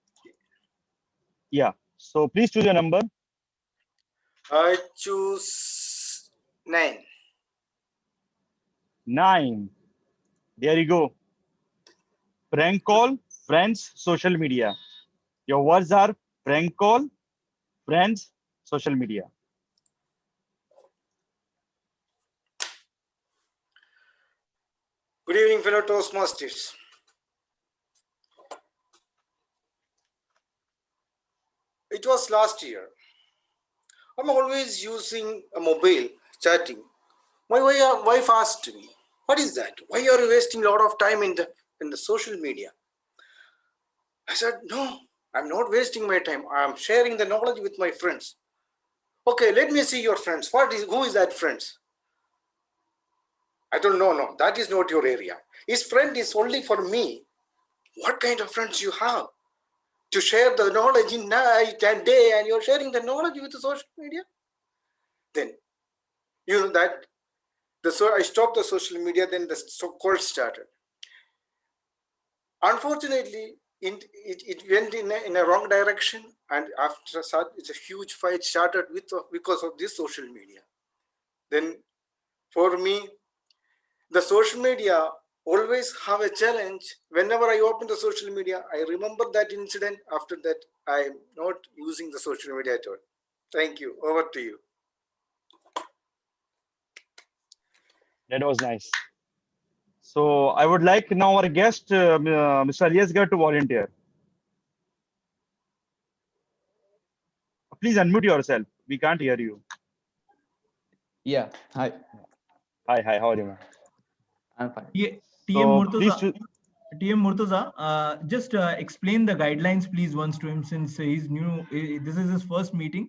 Yeah. So please choose your number. I choose 9. 9. There you go. Prank call, friends, social media. Your words are prank call, friends, social media. Good evening, fellow Toastmasters. It was last year. I'm always using a mobile chatting. My wife asked me, "What is that? Why are you wasting a lot of time in the social media?" I said, "No, I'm not wasting my time. I'm sharing the knowledge with my friends." "Okay, let me see your friends. Who is that friends?" I don't know. No, that is not your area. His friend is only for me. What kind of friends you have to share the knowledge in night and day, and you're sharing the knowledge with the social media? Then you know that I stopped the social media. Then the call started. Unfortunately, it went in a wrong direction, and after that, it's a huge fight started because of this social media. Then, for me, the social media always have a challenge. Whenever I open the social media, I remember that incident. After that, I am not using the social media at all. Thank you. Over to you. That was nice. So I would like now our guest, Mr. Aliasgar, to volunteer. Please unmute yourself. We can't hear you. Yeah. Hi. Hi. How are you, man? I'm fine. TM Murtaza, TM Murtaza, just explain the guidelines, please, once to him, since he's new. This is his first meeting.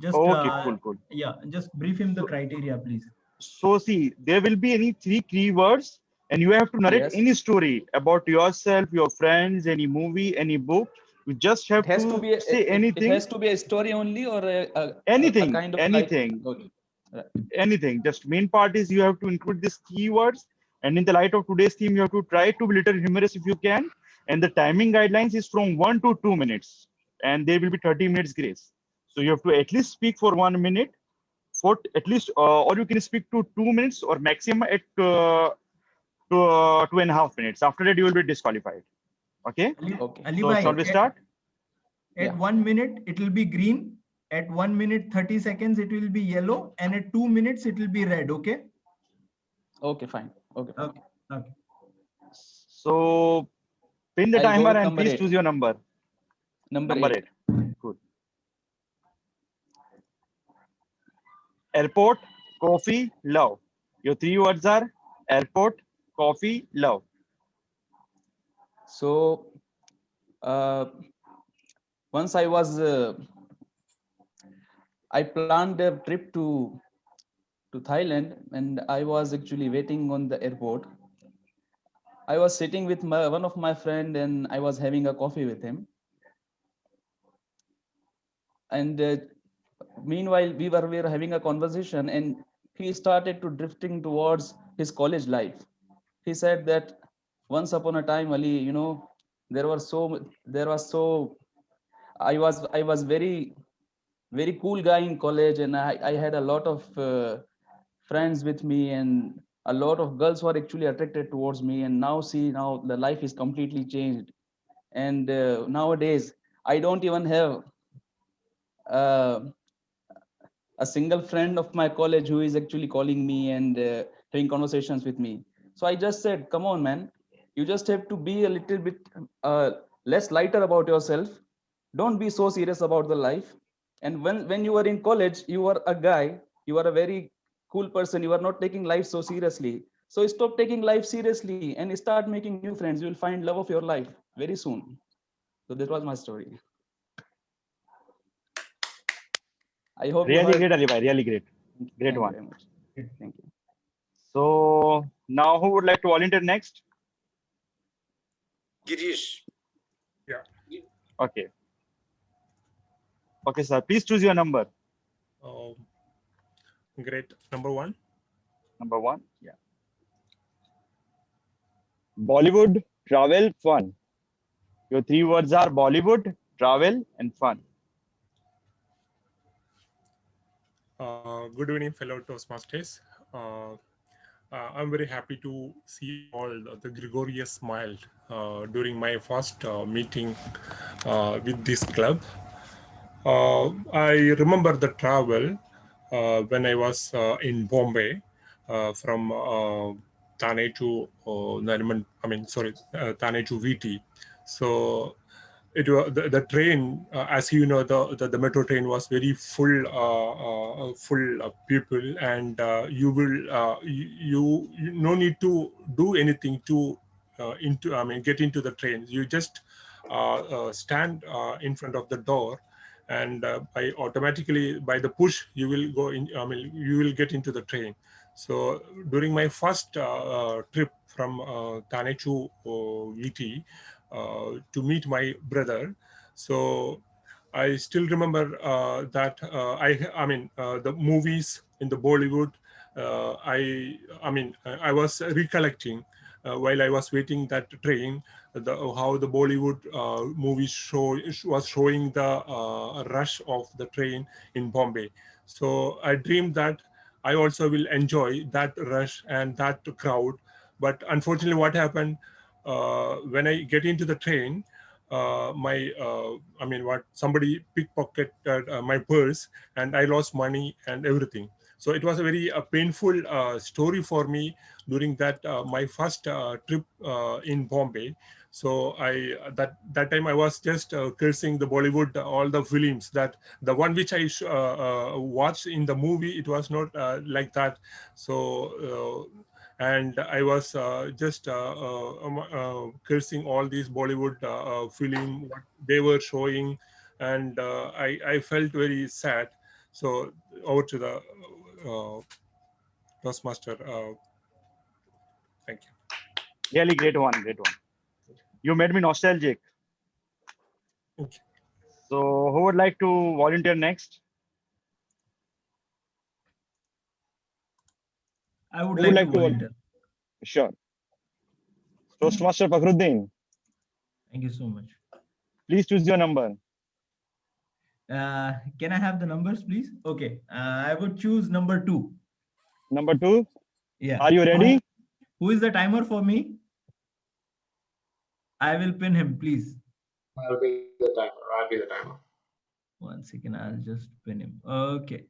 Just okay, cool. yeah, just brief him the criteria, please. So see, there will be any 3 keywords, and you have to narrate Yes. any story about yourself, your friends, any movie, any book. You just have It has to be say it anything. has to be a story only, or Anything, a kind of anything. like, okay. Right. Anything. Just main part is you have to include these keywords, and in the light of today's theme, you have to try to be little humorous if you can. And the timing guidelines is from 1 to 2 minutes, and there will be 30 minutes grace. So you have to at least speak for 1 minute, for at least, or you can speak to 2 minutes, or maximum at 2.5 minutes. After that, you will be disqualified. Okay. Okay. Ali So shall we start? At 1 minute, it will be green. At 1 minute 30 seconds, it will be yellow, and at 2 minutes, it will be red. Okay. Okay. Fine. Okay. Fine. Okay. So pin the I'll go timer with and number please 8. choose your number. Number 8. Good. Airport, coffee, love. Your 3 words are airport, coffee, love. So once I planned a trip to Thailand, and I was actually waiting on the airport. I was sitting with one of my friend, and I was having a coffee with him. And meanwhile, we were having a conversation, and he started to drifting towards his college life. He said that once upon a time, Ali, there was I was very cool guy in college, and I had a lot of friends with me, and a lot of girls were actually attracted towards me, and now see, now the life is completely changed. And nowadays I don't even have uh, a single friend of my college who is actually calling me and having conversations with me. So I just said, come on, man, you just have to be a little bit less lighter about yourself. Don't be so serious about the life. And when you are in college, you are a guy, you are a very cool person, you are not taking life so seriously. So stop taking life seriously and start making new friends. You will find love of your life very soon. So that was my story. I hope you Really heard. great, Ali bhai. Really great. Great Thank you one. very much. Thank you. So now who would like to volunteer next? Girish. Yeah. Okay. Okay, sir. Please choose your number. Great. Number one. Number one. Yeah. Bollywood, travel, fun. Your three words are Bollywood, travel, and fun. Good evening, fellow Toastmasters. I'm very happy to see all the Gregorious smiled during my first meeting with this club. I remember the travel when I was in Bombay from Thane to Nariman. I mean, sorry, Thane to VT. So it was the train, as you know, the metro train was very full of people, and you will you no need to do anything to get into the train. You just stand in front of the door, and by automatically by the push you will go in. You will get into the train. So during my first trip from Thane to VT to meet my brother, so I still remember that the movies in the Bollywood. I was recollecting while I was waiting that train, how the Bollywood movies was showing the rush of the train in Bombay. So I dreamed that I also will enjoy that rush and that crowd. But unfortunately, what happened when I get into the train, what somebody pickpocketed my purse, and I lost money and everything. So it was a very painful story for me during that my first trip in Bombay. So that time I was just cursing the Bollywood, all the films, that the one which I watched in the movie, it was not like that. So and I was just cursing all these Bollywood film what they were showing, and I felt very sad. So over to the Toastmaster. Thank you. Really great one. Great one. You made me nostalgic. Okay. So who would like to volunteer next? I would Who like would to like to volunteer. Sure. Toastmaster Fakhruddin, Thank you so much. please choose your number. Can I have the numbers, please? Okay. I would choose number 2. Number 2. Yeah. Are you ready? Who is the timer for me? I will pin him, please. I'll be the timer. I'll be the timer. 1 second. I'll just pin him. Okay.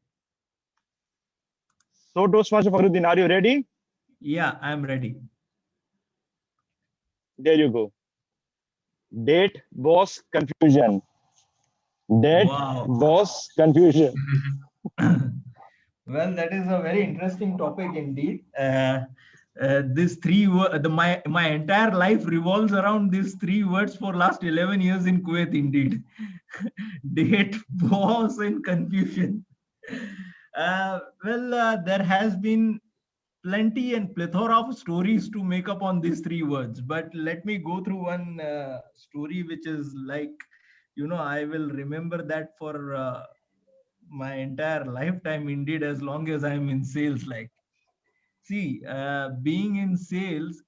So Toastmaster Fakhruddin, are you ready? Yeah, I'm ready. There you go. Date, boss, confusion. Date, Wow. boss, confusion. Well, that is a very interesting topic indeed. These my entire life revolves around these 3 words for last 11 years in Kuwait. Indeed, date, boss, and confusion. There has been plenty and plethora of stories to make up on these 3 words, but let me go through one story which is like, I will remember that for my entire lifetime, indeed, as long as I'm in sales. Like, see, being in sales,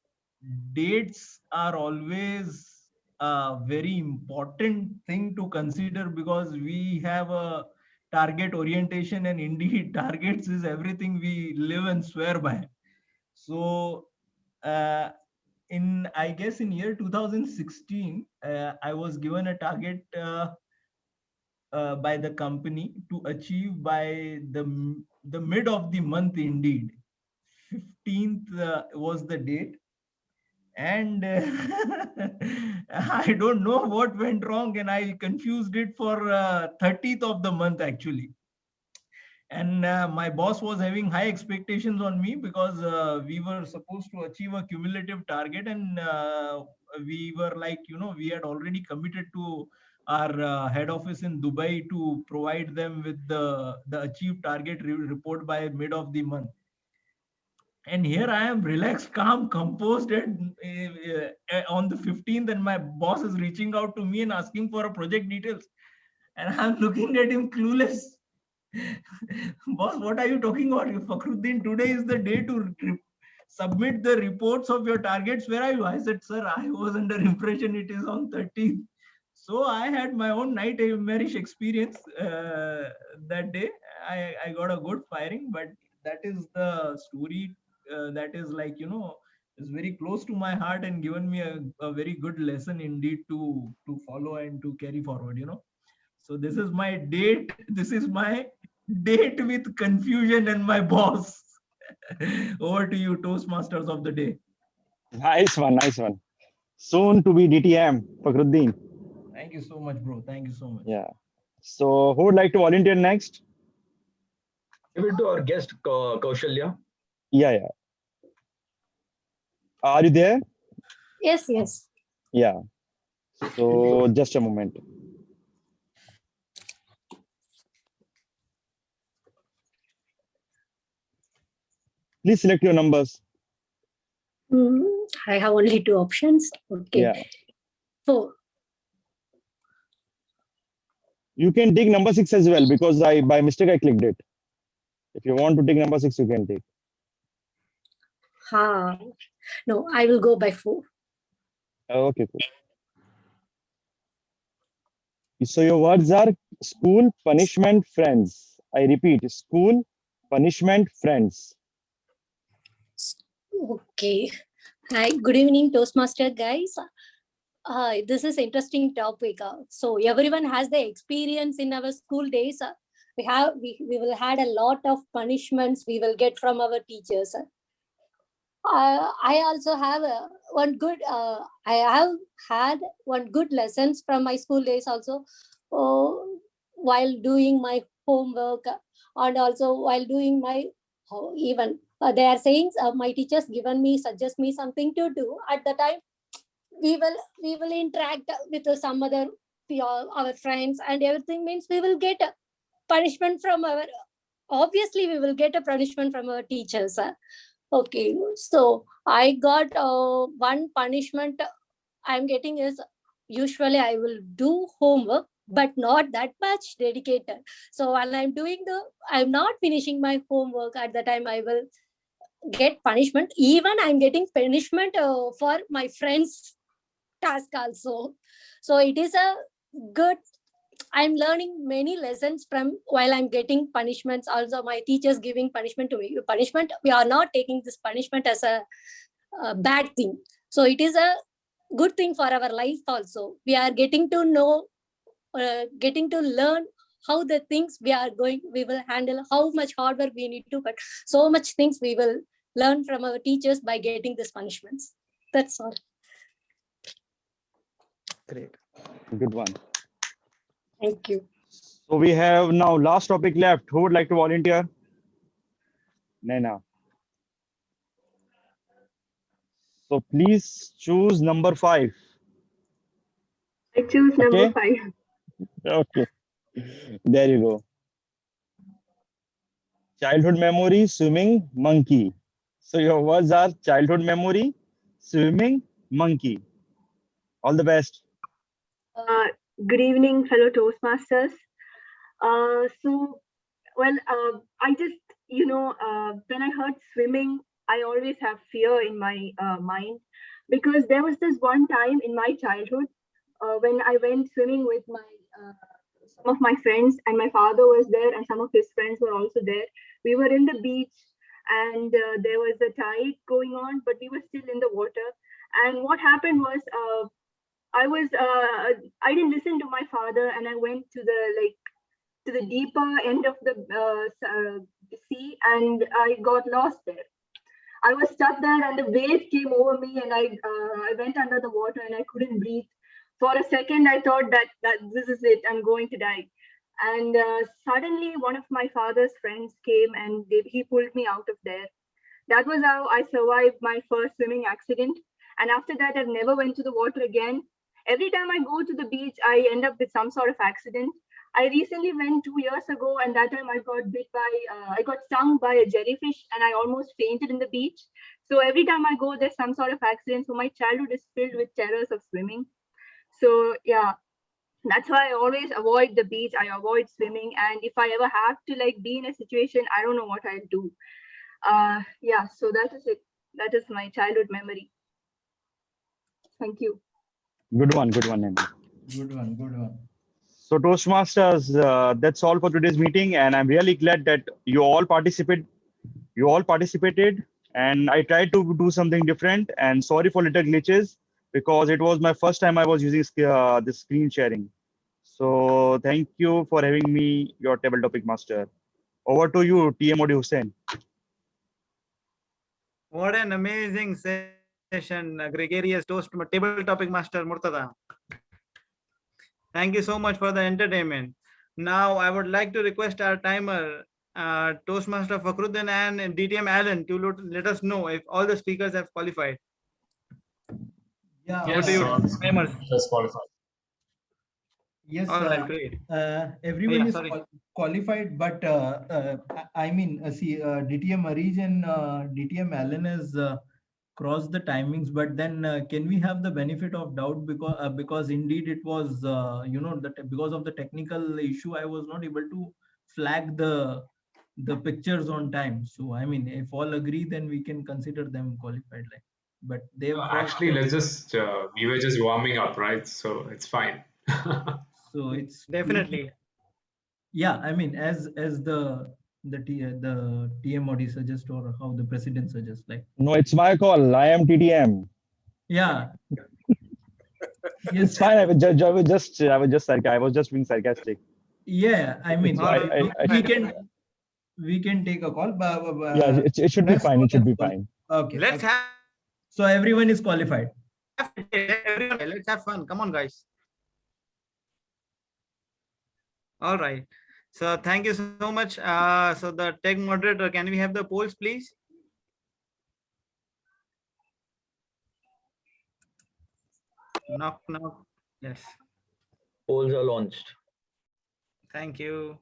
dates are always a very important thing to consider, because we have a target orientation, and indeed targets is everything we live and swear by. So I guess in year 2016, I was given a target by the company to achieve by the mid of the month. Indeed, 15th was the date, and I don't know what went wrong, and I confused it for 30th of the month actually. And my boss was having high expectations on me because we were supposed to achieve a cumulative target, and we were like, we had already committed to our head office in Dubai to provide them with the achieved target report by mid of the month. And here I am relaxed, calm, composed, and on the 15th, and my boss is reaching out to me and asking for a project details, and I'm looking at him clueless. Boss, what are you talking about? Fakhruddin, today is the day to submit the reports of your targets. Where are you? I said, sir, I was under impression it is on 13th. So I had my own nightmarish experience that day. I got a good firing, but that is the story that is like, is very close to my heart and given me a very good lesson indeed to follow and to carry forward. So this is my date. This is my date with confusion and my boss. Over to you, Toastmasters of the day. Nice one, nice one. Soon to be DTM, Fakhruddin. Thank you so much, bro. Thank you so much. Yeah. So who would like to volunteer next? Give it to our guest, Kaushalya. Yeah. Are you there? Yes, yes. Yeah. So just a moment. Please select your numbers. I have only two options. Okay. Yeah. 4. You can take number 6 as well because by mistake I clicked it. If you want to take number 6, you can take. No, I will go by 4. Okay, cool. So your words are school, punishment, friends. I repeat, school, punishment, friends. Okay. Hi, good evening, Toastmaster guys. This is interesting topic. So everyone has the experience in our school days. We will had a lot of punishments we will get from our teachers. I also have one good. I have had one good lessons from my school days also, while doing my homework, and also while doing my even they are saying my teachers suggest me something to do at the time. We will interact with some other our friends, and everything means we will get a punishment from our. Obviously, we will get a punishment from our teachers. Okay, so I got one punishment I'm getting is usually I will do homework, but not that much dedicated. So while I'm not finishing my homework at the time, I will get punishment. Even I'm getting punishment for my friends' task also. So it is a good. I'm learning many lessons from while I'm getting punishments. Also, my teachers giving punishment to me. Punishment, we are not taking this punishment as a bad thing. So it is a good thing for our life also. We are getting to know, getting to learn how the things we will handle, how much hard work we need to, but so much things we will learn from our teachers by getting these punishments. That's all. Great. Good one. Thank you. So we have now last topic left. Who would like to volunteer? Naina. So please choose number 5. I choose number 5. Okay. There you go. Childhood memory, swimming, monkey. So your words are childhood memory, swimming, monkey. All the best. Good evening, fellow Toastmasters. I just, when I heard swimming, I always have fear in my mind, because there was this one time in my childhood when I went swimming with some of my friends, and my father was there and some of his friends were also there. We were in the beach, and there was a tide going on, but we were still in the water. And what happened was, I didn't listen to my father, and I went to the deeper end of the sea, and I got lost there. I was stuck there, and the wave came over me, and I went under the water, and I couldn't breathe. For a second, I thought that this is it. I'm going to die. And suddenly, one of my father's friends came, and he pulled me out of there. That was how I survived my first swimming accident. And after that, I've never went to the water again. Every time I go to the beach, I end up with some sort of accident. I recently went 2 years ago, and that time I got stung by a jellyfish, and I almost fainted in the beach. So every time I go, there's some sort of accident. So my childhood is filled with terrors of swimming. So yeah, that's why I always avoid the beach. I avoid swimming, and if I ever have to be in a situation, I don't know what I'll do. Yeah, so that is it. That is my childhood memory. Thank you. Good one, Nandini. Good one. So Toastmasters, that's all for today's meeting, and I'm really glad that you all participated, and I tried to do something different. And sorry for little glitches because it was my first time I was using the screen sharing. So thank you for having me, your table topic master. Over to you, TM Hussain. What an amazing session, gregarious table topic master Murtada. Thank you so much for the entertainment. Now I would like to request our timer, Toastmaster Fakhruddin and DTM Alan, to let us know if all the speakers have qualified. Yeah. Over to you, timers. Just qualified. Yes, All right, great. everyone is sorry. qualified, but I mean, see, DTM Arij and DTM Allen has crossed the timings, but then can we have the benefit of doubt because indeed it was because of the technical issue, I was not able to flag the pictures on time. So I mean, if all agree, then we can consider them qualified. But they've Actually, let's just we were just warming up, right? So it's fine. So it's definitely. Yeah, I mean, as the TMOD suggests, or how the president suggests, No, it's my call. I am TTM. Yeah. It's fine. I was just being sarcastic. Yeah, I mean, we can take a call. Yeah, it should be fine. It should be fine. Okay. Let's have. So everyone is qualified. Let's have fun. Come on, guys. All right. So thank you so much. So the tech moderator, can we have the polls, please? Knock, knock. Yes. Polls are launched. Thank you.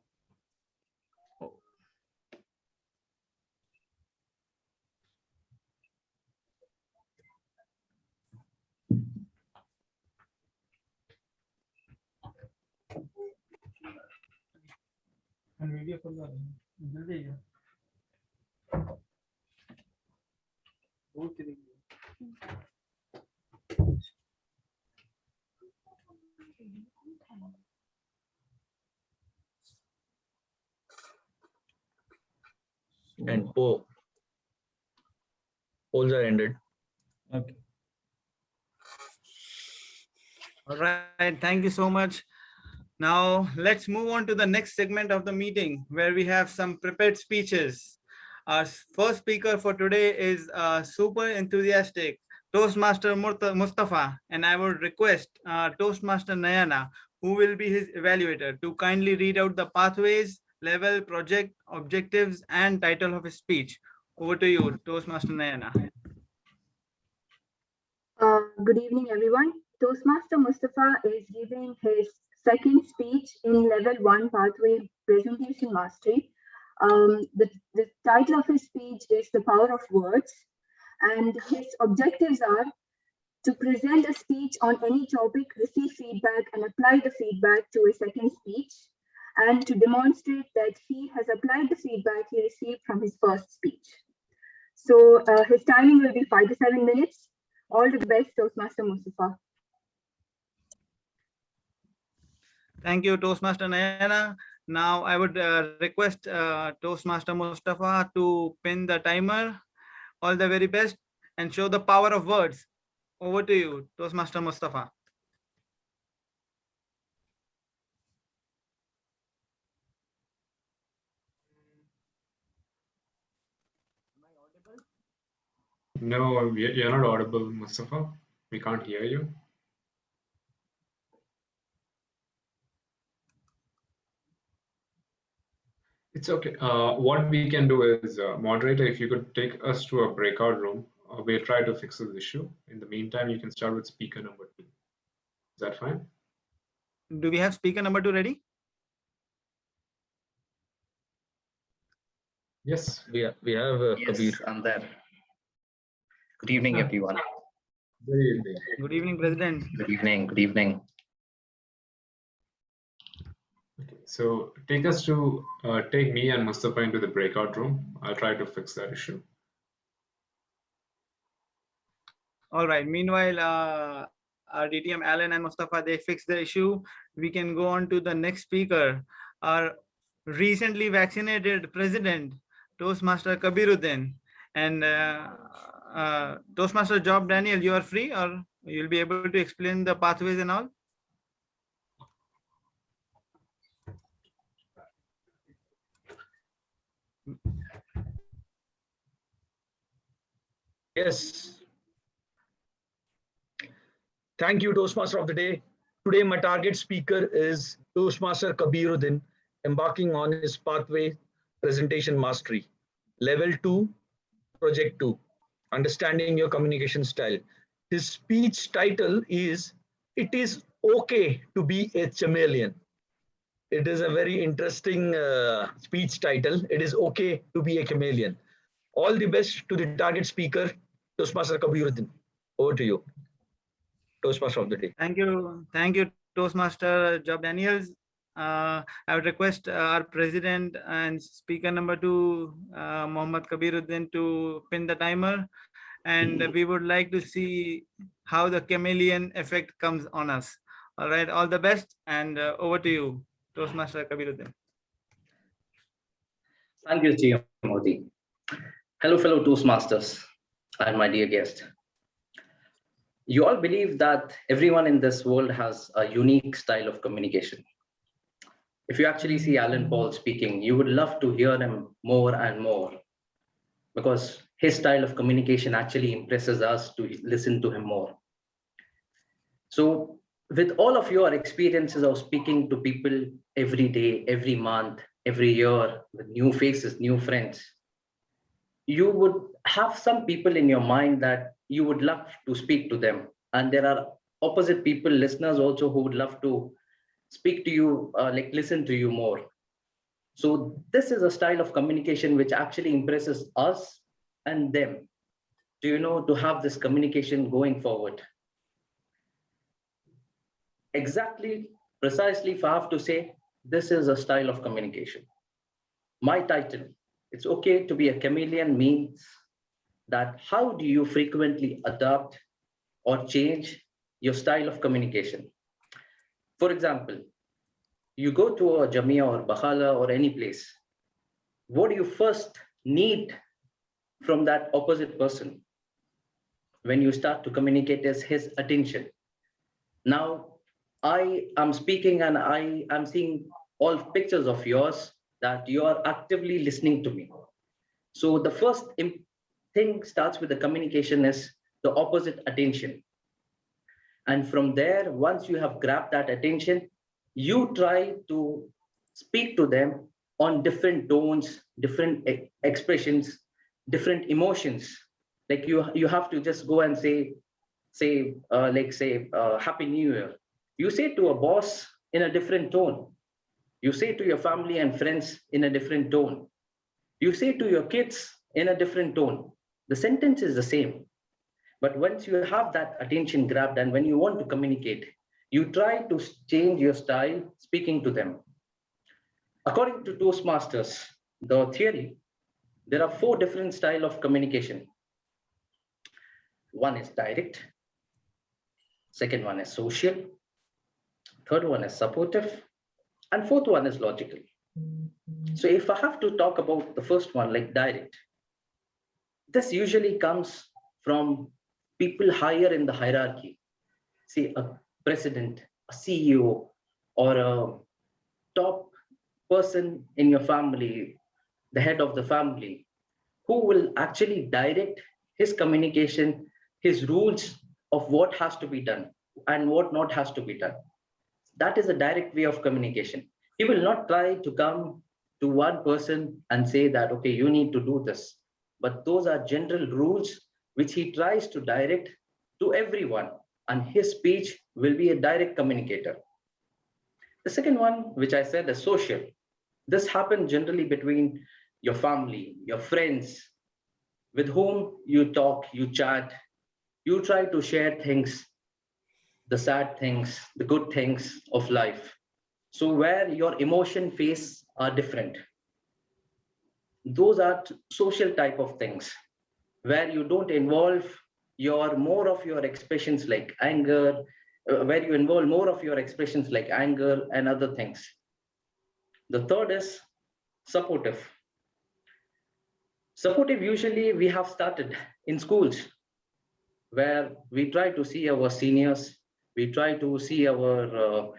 And polls are ended. Okay. All right. Thank you so much. Now let's move on to the next segment of the meeting where we have some prepared speeches. Our first speaker for today is super enthusiastic Toastmaster Mustafa, and I would request Toastmaster Nayana, who will be his evaluator, to kindly read out the pathways, level, project, objectives, and title of his speech. Over to you, Toastmaster Nayana. Good evening, everyone. Toastmaster Mustafa is giving his second speech in Level 1 Pathway Presentation Mastery. The title of his speech is The Power of Words, and his objectives are to present a speech on any topic, receive feedback, and apply the feedback to a second speech, and to demonstrate that he has applied the feedback he received from his first speech. So his timing will be 5 to 7 minutes. All the best, Toastmaster Mustafa. Thank you, Toastmaster Nayana. Now I would request Toastmaster Mustafa to pin the timer. All the very best and show the power of words. Over to you, Toastmaster Mustafa. No, you're not audible, Mustafa. We can't hear you. It's okay. What we can do is, moderator, if you could take us to a breakout room, we'll try to fix this issue. In the meantime, you can start with speaker number 2. Is that fine? Do we have speaker number 2 ready? Yes. We have Kabir. Yes, I'm there. Good evening, everyone. Good evening. Good evening, President. Good evening. Good evening. Okay, so take me and Mustafa into the breakout room. I'll try to fix that issue. All right. Meanwhile, our DTM Alan and Mustafa, they fix the issue. We can go on to the next speaker, our recently vaccinated president, Toastmaster Kabiruddin. And Toastmaster Job Daniel, you are free, or you'll be able to explain the pathways and all? Yes. Thank you, Toastmaster of the Day. Today, my target speaker is Toastmaster Kabiruddin, embarking on his pathway presentation mastery. Level 2, Project 2, Understanding Your Communication Style. His speech title is, It is Okay to be a Chameleon. It is a very interesting speech title. It is okay to be a chameleon. All the best to the target speaker, Toastmaster Kabiruddin. Over to you, Toastmaster of the Day. Thank you, Toastmaster Job Daniels. I would request our president and speaker number 2, Mohammad Kabiruddin, to pin the timer. And we would like to see how the chameleon effect comes on us. All right, all the best, and over to you, Toastmaster Kabiruddin. Thank you, TM Modi. Hello, fellow Toastmasters and my dear guest. You all believe that everyone in this world has a unique style of communication. If you actually see Alan Paul speaking, you would love to hear him more and more because his style of communication actually impresses us to listen to him more. So with all of your experiences of speaking to people every day, every month, every year, with new faces, new friends, you would have some people in your mind that you would love to speak to them. And there are opposite people, listeners also, who would love to speak to you, like listen to you more. So this is a style of communication which actually impresses us and them, to have this communication going forward. Exactly, precisely, if I have to say, this is a style of communication. My title, It's Okay to be a Chameleon, means that how do you frequently adapt or change your style of communication? For example, you go to a Jamia or Bakhala or any place, what do you first need from that opposite person when you start to communicate is his attention. Now, I am speaking and I am seeing all pictures of yours that you are actively listening to me. So the first thing starts with the communication is the opposite attention. And from there, once you have grabbed that attention, you try to speak to them on different tones, different expressions, different emotions. Like you have to just go and say Happy New Year. You say to a boss in a different tone. You say to your family and friends in a different tone. You say to your kids in a different tone. The sentence is the same. But once you have that attention grabbed and when you want to communicate, you try to change your style speaking to them. According to Toastmasters, the theory, there are 4 different styles of communication. One is direct. Second one is social. Third one is supportive. And fourth one is logical. So if I have to talk about the first one, like direct, this usually comes from people higher in the hierarchy. See, a president, a CEO, or a top person in your family, the head of the family, who will actually direct his communication, his rules of what has to be done and what not has to be done. That is a direct way of communication. He will not try to come to one person and say that, okay, you need to do this. But those are general rules which he tries to direct to everyone. And his speech will be a direct communicator. The second one, which I said, is social. This happens generally between your family, your friends, with whom you talk, you chat, you try to share things, the sad things, the good things of life. So where your emotion phase are different. Those are social type of things where you don't involve your more of your expressions like anger, where you involve more of your expressions like anger and other things. The third is supportive. Supportive usually we have started in schools where we try to see our seniors, we try to see our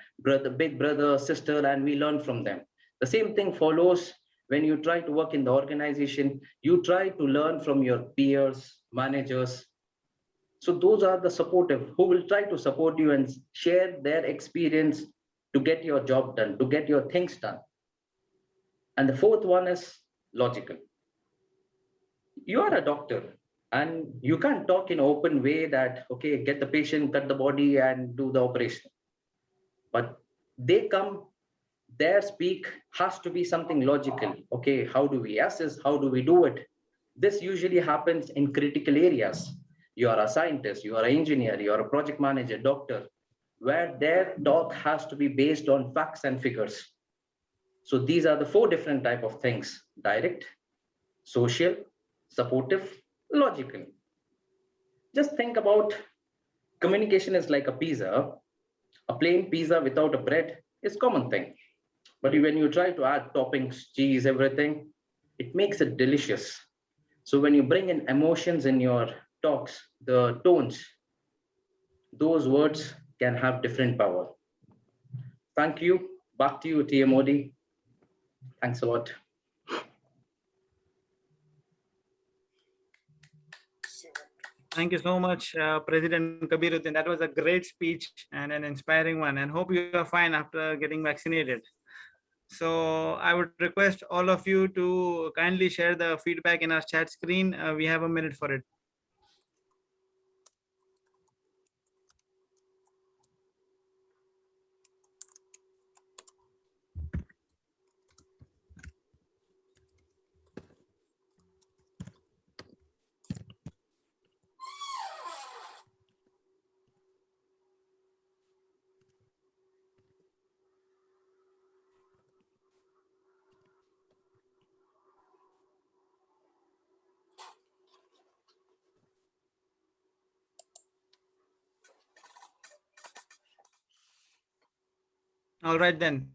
big brother, sister, and we learn from them. The same thing follows when you try to work in the organization, you try to learn from your peers, managers. So those are the supportive who will try to support you and share their experience to get your job done, to get your things done. And the fourth one is logical. You are a doctor and you can't talk in an open way that, okay, get the patient, cut the body and do the operation. But they come, their speak has to be something logical. Okay, how do we assess? How do we do it? This usually happens in critical areas. You are a scientist, you are an engineer, you are a project manager, doctor, where their talk has to be based on facts and figures. So these are the four different type of things: direct, social, supportive, logical. Just think about communication is like a pizza. A plain pizza without a bread is common thing. But when you try to add toppings, cheese, everything, it makes it delicious. So when you bring in emotions in your talks, the tones, those words can have different power. Thank you. Back to you, TMOD. Thanks a lot. Thank you so much, President Kabiruddin. That was a great speech and an inspiring one. And hope you are fine after getting vaccinated. So I would request all of you to kindly share the feedback in our chat screen. We have a minute for it. All right then.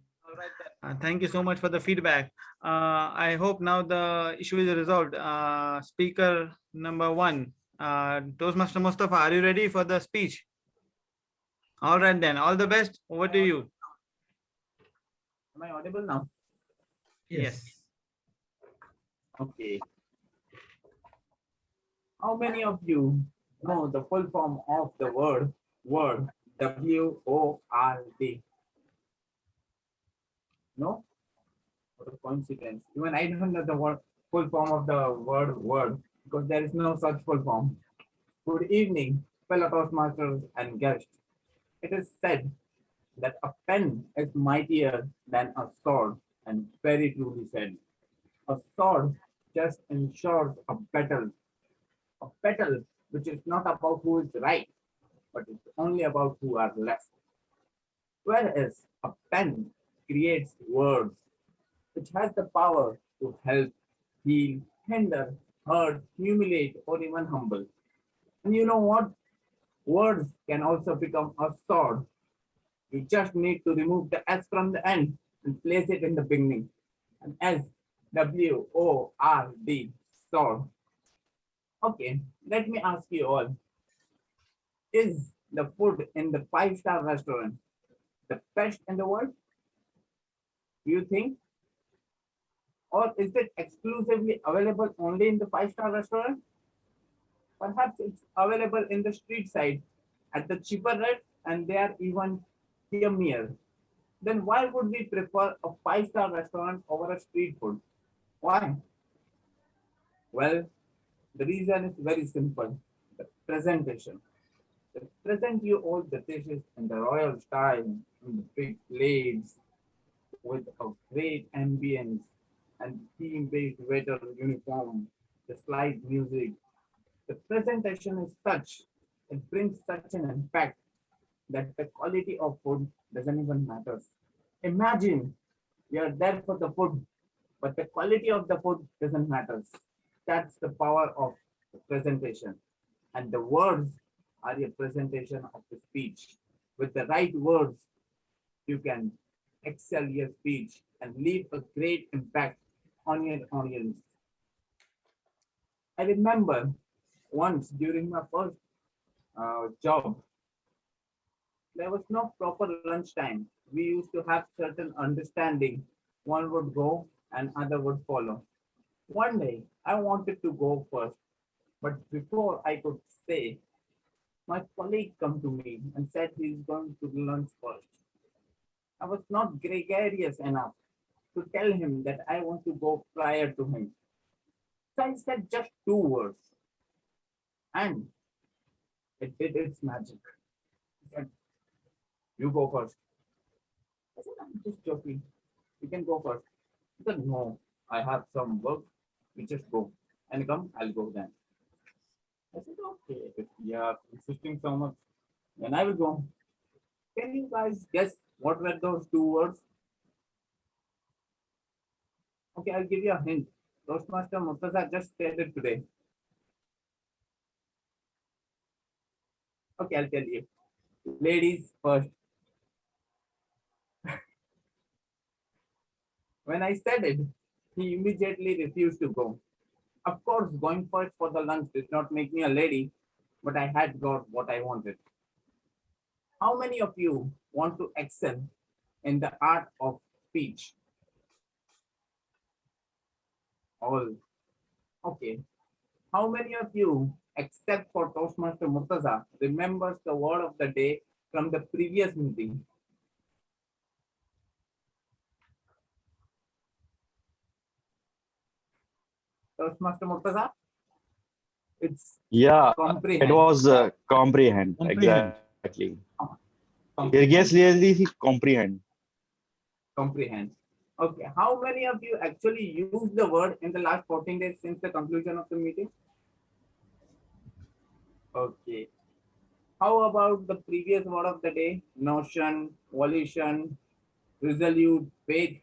Thank you so much for the feedback. I hope now the issue is resolved. Speaker number one, Toastmaster Mustafa, are you ready for the speech? All right then. All the best. Over to you. Am I audible now? Yes. Okay. How many of you know the full form of the word WORD? No? What a coincidence. Even I don't know the full form of the word because there is no such full form. Good evening, fellow Toastmasters and guests. It is said that a pen is mightier than a sword, and very truly said. A sword just ensures a battle which is not about who is right, but it's only about who are left. Whereas a pen creates words, which has the power to help, heal, hinder, hurt, humiliate, or even humble. And you know what? Words can also become a sword. You just need to remove the S from the end and place it in the beginning. and S, W, O, R, D, sword. Okay, let me ask you all, is the food in the five-star restaurant the best in the world? Do you think? Or is it exclusively available only in the five-star restaurant? Perhaps it's available in the street side at the cheaper rate and they are even yummier. Then why would we prefer a five-star restaurant over a street food? Why? Well, the reason is very simple. The presentation. They present you all the dishes in the royal style, in the big plates, with a great ambience and theme-based weather uniform, the slide music. The presentation is such, it brings such an impact that the quality of food doesn't even matter. Imagine you're there for the food, but the quality of the food doesn't matter. That's the power of the presentation. And the words are a presentation of the speech. With the right words, you can excel your speech and leave a great impact on your audience. I remember once during my first job, there was no proper lunchtime. We used to have certain understanding. One would go and other would follow. One day, I wanted to go first, but before I could say, my colleague come to me and said he's going to lunch first. I was not gregarious enough to tell him that I want to go prior to him. So I said just two words, and it did its magic. He said, "You go first." I said, "I'm just joking. You can go first." He said, "No, I have some work. You just go. And come, I'll go then." I said, "Okay, if you are insisting so much, then I will go." Can you guys guess what were those two words? Okay, I'll give you a hint. Toastmaster Murtaza just said it today. Okay, I'll tell you. Ladies first. When I said it, he immediately refused to go. Of course, going first for the lunch did not make me a lady, but I had got what I wanted. How many of you want to excel in the art of speech? All. Okay. How many of you, except for Toastmaster Murtaza, remembers the word of the day from the previous meeting? Toastmaster Murtaza? It's Yeah, it comprehend. was comprehend. Comprehend. Exactly. Yes, clearly comprehend. Comprehend. Okay. How many of you actually used the word in the last 14 days since the conclusion of the meeting? Okay. How about the previous word of the day? Notion, volition, resolute, faith.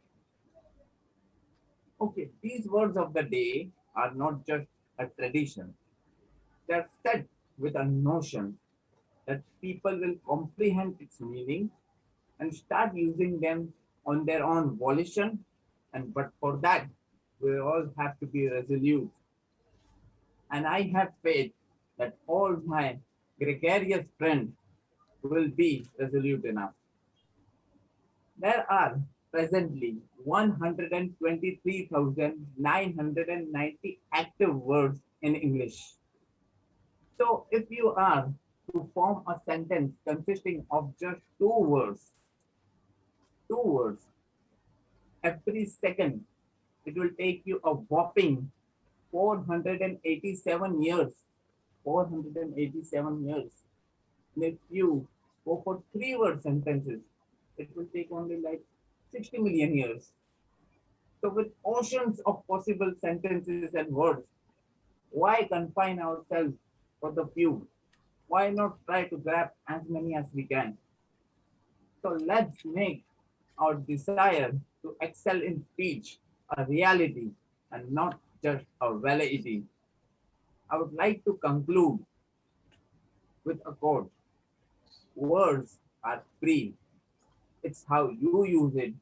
Okay, these words of the day are not just a tradition. They're set with a notion that people will comprehend its meaning and start using them on their own volition. And but for that, we all have to be resolute. And I have faith that all my gregarious friends will be resolute enough. There are presently 123,990 active words in English. So if you are to form a sentence consisting of just two words, every second, it will take you a whopping 487 years. 487 years. And if you go for three-word sentences, it will take only like 60 million years. So with oceans of possible sentences and words, why confine ourselves for the few? Why not try to grab as many as we can? So let's make our desire to excel in speech a reality and not just a velleity. I would like to conclude with a quote. Words are free. It's how you use it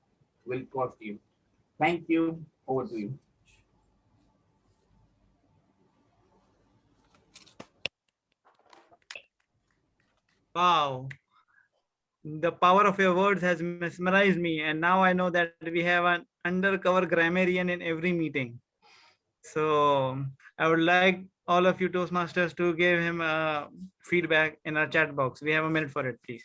will cost you. Thank you. Over to you. Wow. The power of your words has mesmerized me, and now I know that we have an undercover grammarian in every meeting. So I would like all of you Toastmasters to give him feedback in our chat box. We have a minute for it, please.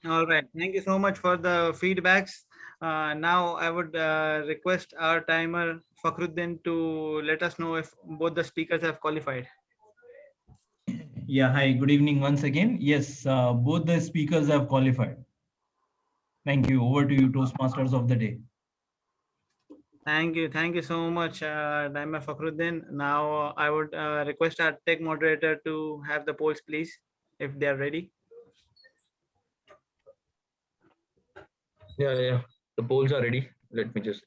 All right. Thank you so much for the feedbacks. Now I would request our timer Fakhruddin to let us know if both the speakers have qualified. Yeah, hi, good evening once again. Yes, both the speakers have qualified. Thank you. Over to you, Toastmasters of the day. Thank you. Thank you so much, timer Fakhruddin. Now I would request our tech moderator to have the polls, please, if they are ready. Yeah. The polls are ready. Let me just.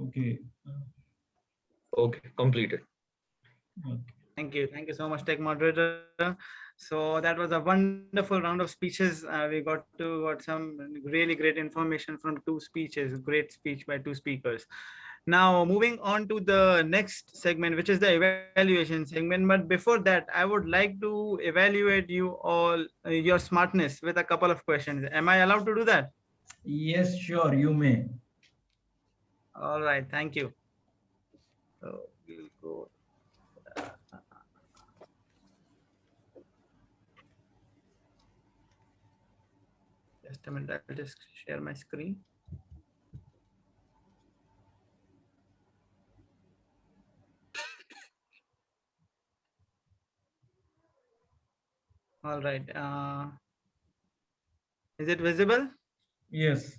Okay. Okay, completed. Thank you. Thank you so much, tech moderator. So that was a wonderful round of speeches. We got some really great information from two speeches. Great speech by two speakers. Now moving on to the next segment, which is the evaluation segment. But before that, I would like to evaluate you all your smartness with a couple of questions. Am I allowed to do that? Yes, sure, you may. All right. Thank you. So we'll go. Just a minute, I'll just share my screen. All right. Is it visible? Yes.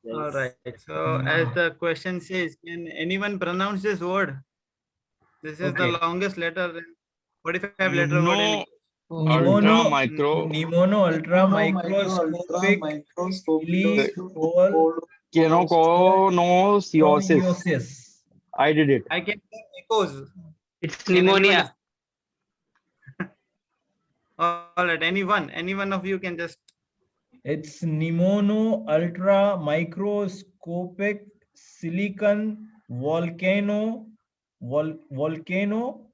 All right. So as the question says, can anyone pronounce this word? This is the longest letter, 45 letter word in Pneumono, micro. pneumono ultra microscopic Canoconiosis. I did it. I can hear echoes. It's Can anyone pneumonia. just- All right. Anyone of you can just. It's pneumono ultra microscopic silicon volcano volcano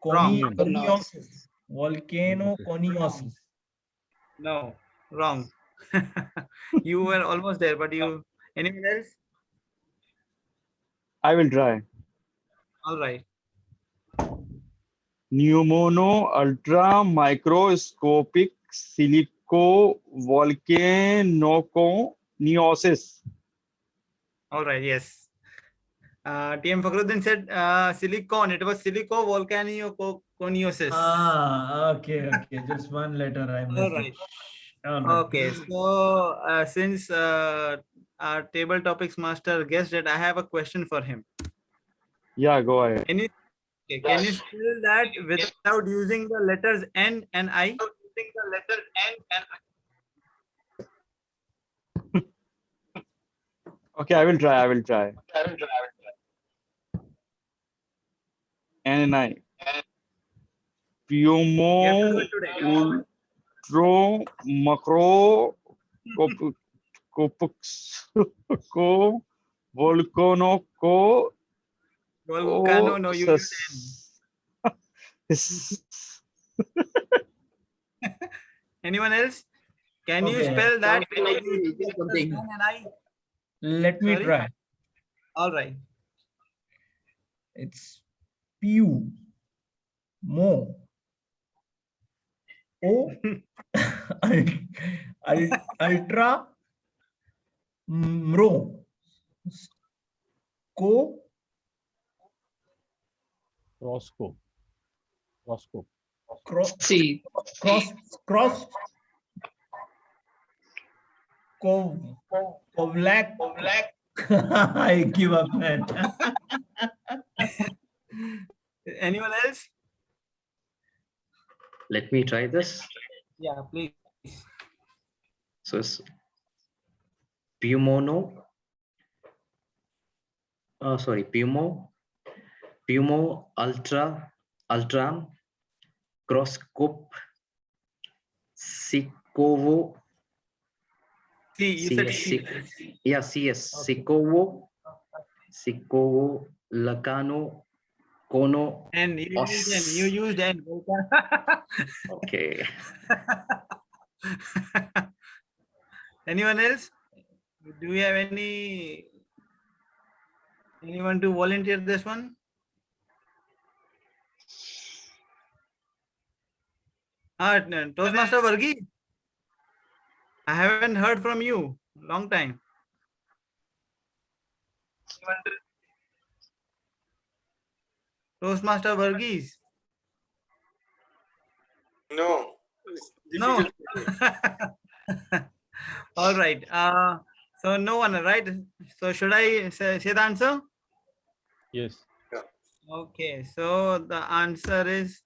Wrong. coniosis. Volcano coniosis. No, wrong. You were almost there, but you. Anyone else? I will try. All right. Pneumono ultra microscopic silico volcanoconiosis. All right. Yes. TM Fakhruddin said silicon. It was silico volcanoconiosis. Okay. Just one letter I missed. All right. All right. Okay. So since our table topics master guessed it, I have a question for him. Yeah, go ahead. Can you spell that without using the letters N and I? Okay, I will try. And Pneumo ultra macro co volcano co Volcano, no, you use N. Anyone else? Can you Okay. spell that? Something. Let me Sorry? try. All right. It's Pew. Mo. O. Ultra. Mro. Co. Roscoe. Roscoe. Cross. C. Cross. Kovlak. I give up, man. Anyone else? Let me try this. Yeah, please. So it's Pumono. Sorry, Pumo Ultram, Crosscope, Sikovo. C, you said C. Yeah, CS. Sikovo, Lacano, Kono. And you used N. Okay. Anyone else? Do we have anyone to volunteer this one? Toastmaster Varghese, I haven't heard from you. Long time. Toastmaster Varghese. No. No. All right. So no one, right? So should I say the answer? Yes. Okay. So the answer is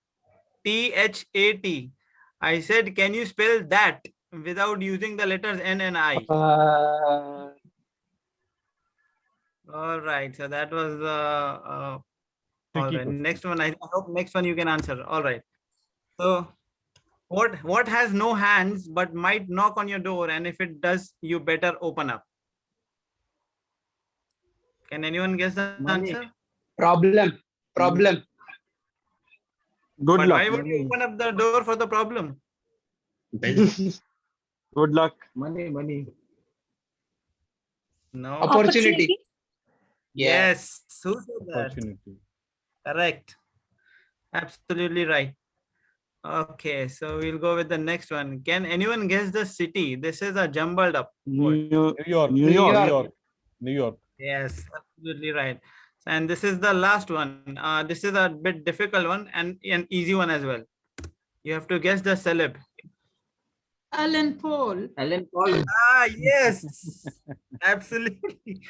THAT. I said, can you spell that without using the letters N and I? All right. So that was all right. Next one. I hope next one you can answer. All right. So what has no hands but might knock on your door, and if it does, you better open up? Can anyone guess the answer? Problem. Good But luck. why would you open up the door for the problem? Good luck. Money. No. Opportunity. Yeah. Yes. Who said that? Opportunity. Correct. Absolutely right. Okay, so we'll go with the next one. Can anyone guess the city? This is a jumbled up word. New York. Yes, absolutely right. And this is the last one. This is a bit difficult one and an easy one as well. You have to guess the celeb. Alan Paul. Ah, yes. Absolutely.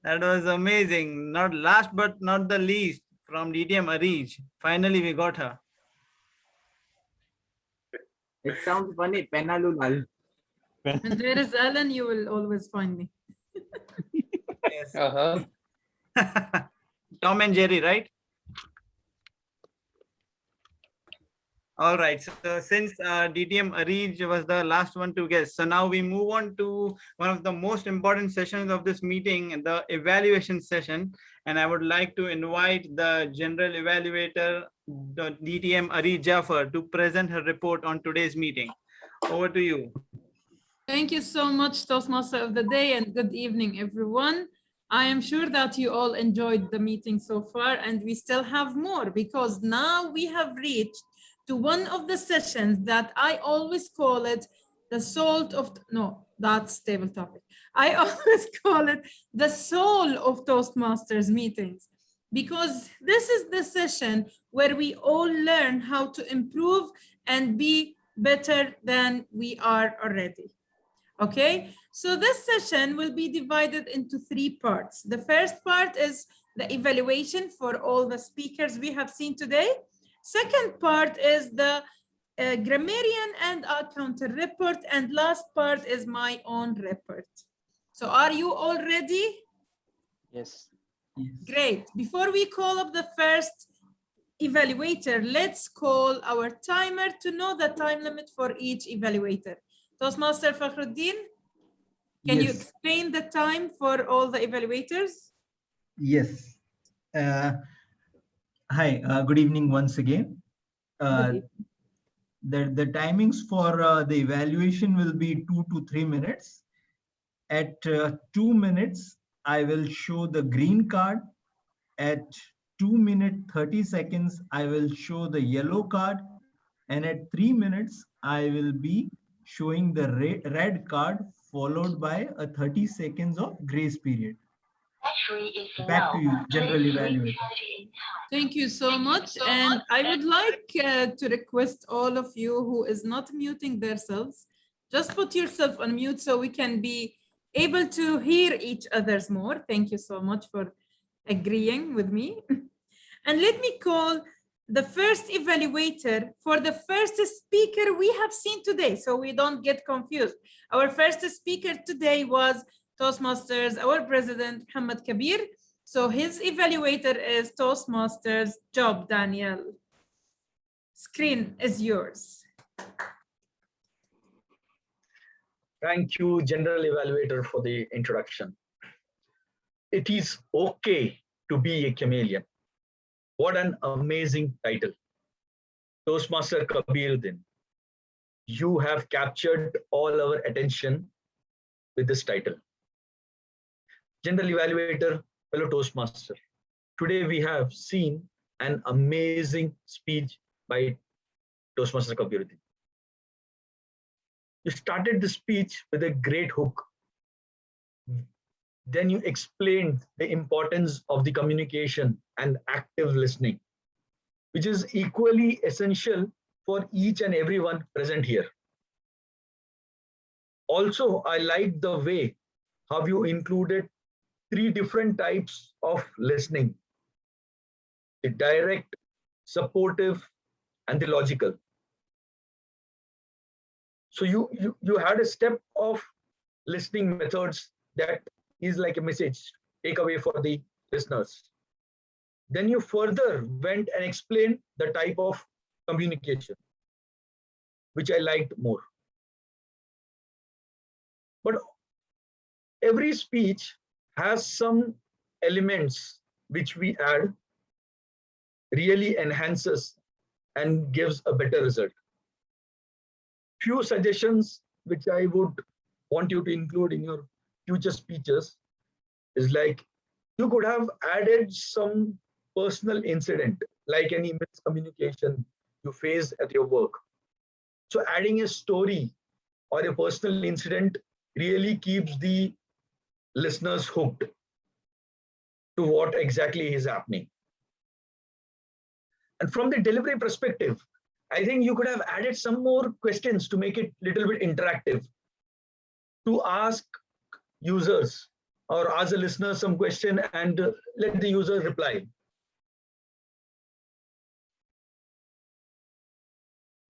That was amazing. Not last but not the least, from DTM Arij. Finally, we got her. It sounds funny. Penalulal. And there is Alan, you will always find me. Yes. Tom and Jerry, right? All right. So since DTM Arij was the last one to guess, so now we move on to one of the most important sessions of this meeting, the evaluation session. And I would like to invite the general evaluator, the DTM Arij Jaffer, to present her report on today's meeting. Over to you. Thank you so much, Toastmaster of the Day, and good evening, everyone. I am sure that you all enjoyed the meeting so far, and we still have more because now we have reached to one of the sessions that I always call it the salt of, no, that's table topic. I always call it the soul of Toastmasters meetings, because this is the session where we all learn how to improve and be better than we are already. Okay, so this session will be divided into 3 parts. The first part is the evaluation for all the speakers we have seen today. Second part is the grammarian and our counter report, and last part is my own report. So are you all ready? Yes. Great. Before we call up the first evaluator, let's call our timer to know the time limit for each evaluator. Toastmaster Fakhruddin, can you explain the time for all the evaluators? Yes. Hi, good evening once again. The timings for the evaluation will be 2 to 3 minutes. At 2 minutes, I will show the green card. At 2 minutes 30 seconds, I will show the yellow card. And at 3 minutes, I will be showing the red card, followed by a 30 seconds of grace period. Back to you, General Evaluator. Thank you so much. And I would like to request all of you who is not muting themselves, just put yourself on mute so we can be able to hear each other's more. Thank you so much for agreeing with me. And let me call the first evaluator for the first speaker we have seen today, so we don't get confused. Our first speaker today was Toastmasters, our president, Muhammad Kabir. So his evaluator is Toastmasters Job Daniel. Screen is yours. Thank you, General Evaluator, for the introduction. It is okay to be a chameleon. What an amazing title. Toastmaster Kabiruddin, you have captured all our attention with this title. General Evaluator, fellow Toastmaster, today we have seen an amazing speech by Toastmaster Kabiruddin. You started the speech with a great hook. Then you explained the importance of the communication and active listening, which is equally essential for each and everyone present here. Also, I like the way how you included 3 different types of listening: the direct, supportive, and the logical. So you had a step of listening methods that is like a message takeaway for the listeners. Then you further went and explained the type of communication, which I liked more. But every speech has some elements which we add, really enhances and gives a better result. Few suggestions which I would want you to include in your future speeches is like, you could have added some personal incident, like any miscommunication you faced at your work. So adding a story or a personal incident really keeps the listeners hooked to what exactly is happening. And from the delivery perspective, I think you could have added some more questions to make it a little bit interactive, to ask users or ask the listener some question and let the user reply.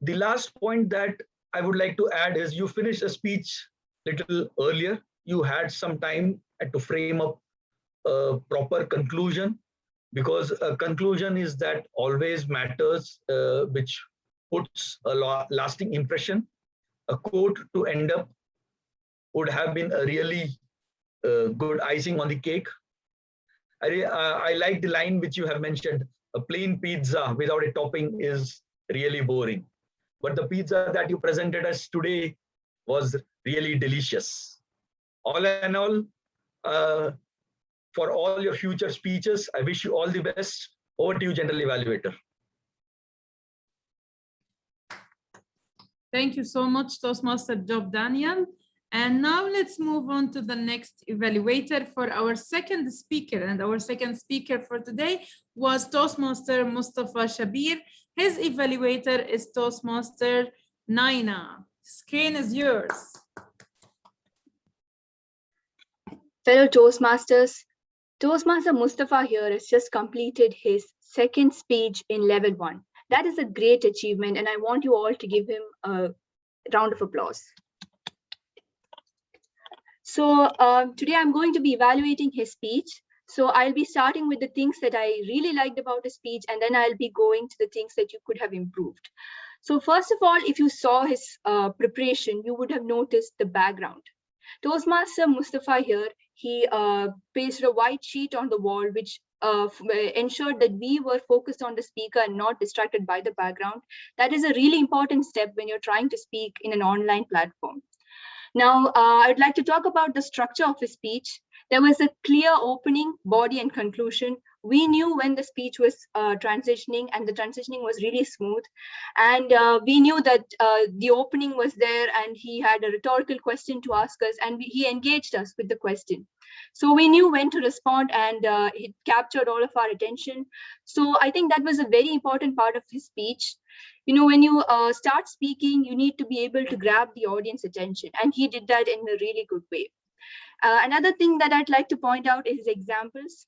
The last point that I would like to add is you finished a speech a little earlier. You had some time to frame up a proper conclusion, because a conclusion is that always matters, which puts a lasting impression. A quote to end up would have been a really good icing on the cake. I like the line which you have mentioned: a plain pizza without a topping is really boring. But the pizza that you presented us today was really delicious. All in all, for all your future speeches, I wish you all the best. Over to you, General Evaluator. Thank you so much, Toastmaster Job Daniel. And now let's move on to the next evaluator for our second speaker. And our second speaker for today was Toastmaster Mustafa Shabir. His evaluator is Toastmaster Naina. Screen is yours. Fellow Toastmasters, Toastmaster Mustafa here has just completed his second speech in level 1. That is a great achievement, and I want you all to give him a round of applause. So today I'm going to be evaluating his speech. So I'll be starting with the things that I really liked about his speech, and then I'll be going to the things that you could have improved. So first of all, if you saw his preparation, you would have noticed the background. Toastmaster Mustafa here He pasted a white sheet on the wall, which ensured that we were focused on the speaker and not distracted by the background. That is a really important step when you're trying to speak in an online platform. Now, I'd like to talk about the structure of his speech. There was a clear opening, body, and conclusion. We knew when the speech was transitioning, and the transitioning was really smooth. And we knew that the opening was there, and he had a rhetorical question to ask us, and he engaged us with the question. So we knew when to respond, and it captured all of our attention. So I think that was a very important part of his speech. You know, when you start speaking, you need to be able to grab the audience attention, and he did that in a really good way. Another thing that I'd like to point out is examples.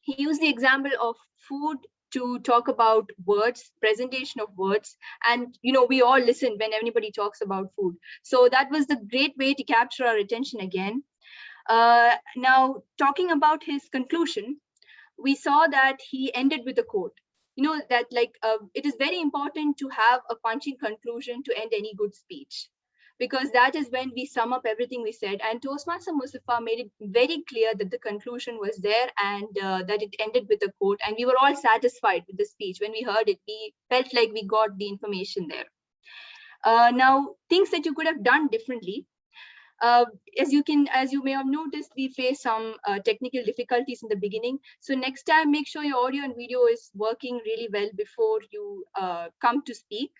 He used the example of food to talk about words, presentation of words, and you know, we all listen when anybody talks about food. So that was the great way to capture our attention again. Now, talking about his conclusion, we saw that he ended with a quote. You know, that it is very important to have a punching conclusion to end any good speech, because that is when we sum up everything we said. And Toastmaster Mustafa made it very clear that the conclusion was there, and that it ended with a quote. And we were all satisfied with the speech. When we heard it, we felt like we got the information there. Now, things that you could have done differently. As you may have noticed, we faced some technical difficulties in the beginning. So next time, make sure your audio and video is working really well before you come to speak.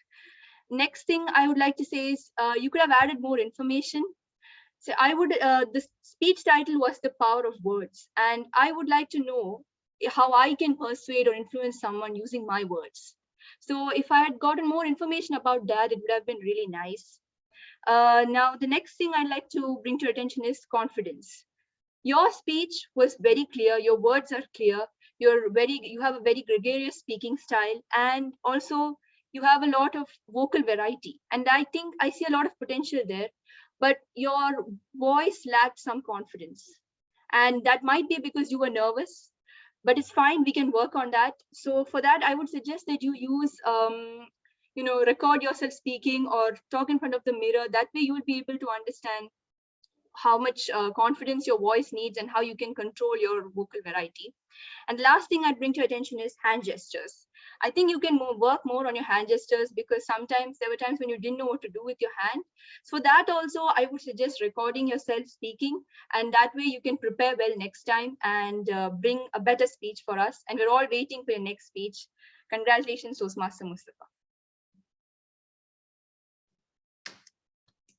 Next thing I would like to say is you could have added more information. So the speech title was The Power of Words. And I would like to know how I can persuade or influence someone using my words. So if I had gotten more information about that, it would have been really nice. Now, the next thing I'd like to bring to your attention is confidence. Your speech was very clear. Your words are clear. You have a very gregarious speaking style, and also you have a lot of vocal variety. And I think I see a lot of potential there, but your voice lacked some confidence. And that might be because you were nervous, but it's fine. We can work on that. So for that, I would suggest that you use record yourself speaking or talk in front of the mirror. That way you will be able to understand how much confidence your voice needs and how you can control your vocal variety. And the last thing I'd bring to your attention is hand gestures. I think you can work more on your hand gestures, because sometimes there were times when you didn't know what to do with your hand. So that also, I would suggest recording yourself speaking, and that way you can prepare well next time and bring a better speech for us. And we're all waiting for your next speech. Congratulations, Toastmaster Mustafa.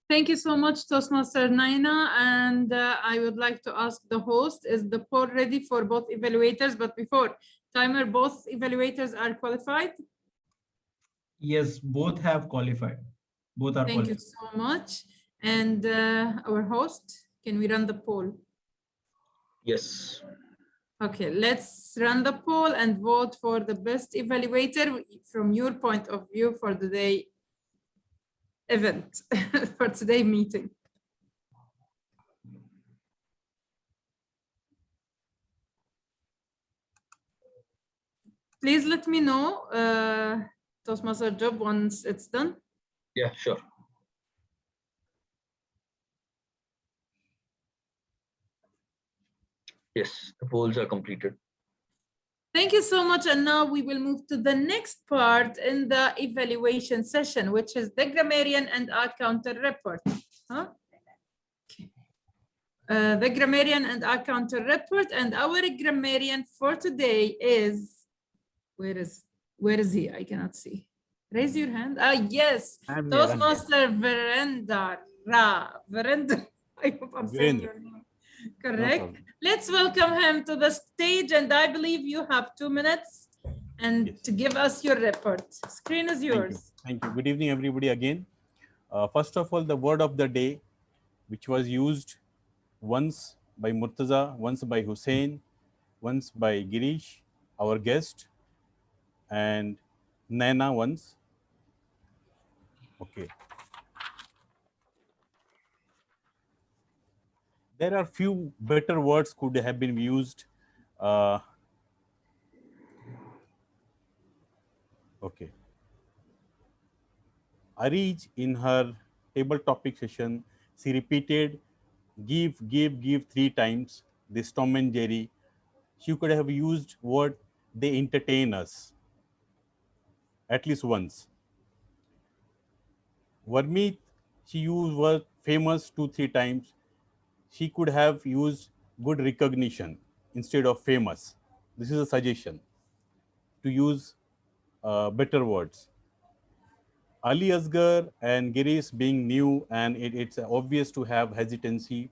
Thank you so much, Toastmaster Naina. And I would like to ask the host, is the poll ready for both evaluators? But before, timer, both evaluators are qualified? Yes, both have qualified. Both are Thank qualified. you so much. And our host, can we run the poll? Yes. Okay, let's run the poll and vote for the best evaluator from your point of view for the day event, for today's meeting. Please let me know, Toastmaster Job, once it's done. Yeah, sure. Yes, the polls are completed. Thank you so much. And now we will move to the next part in the evaluation session, which is the grammarian and our counter report. Huh? Okay. The grammarian and our counter report, and our grammarian for today is, where is he? I cannot see. Raise your hand. Ah, yes, Toastmaster Virender. Virender. I hope I'm saying your name correct. Let's welcome him to the stage, and I believe you have 2 minutes and to give us your report. Screen is yours. Thank you. Good evening, everybody again. First of all, the word of the day, which was used once by Murtaza, once by Hussain, once by Girish, our guest, and Naina once. Okay. There are few better words could have been used. Okay. Arij, in her table topic session, she repeated give 3 times. This Tom and Jerry. She could have used word they entertain us at least once. Vermeet, she used word famous 2-3 times. She could have used good recognition instead of famous. This is a suggestion to use better words. Ali Asgar and Girish being new, and it's obvious to have hesitancy.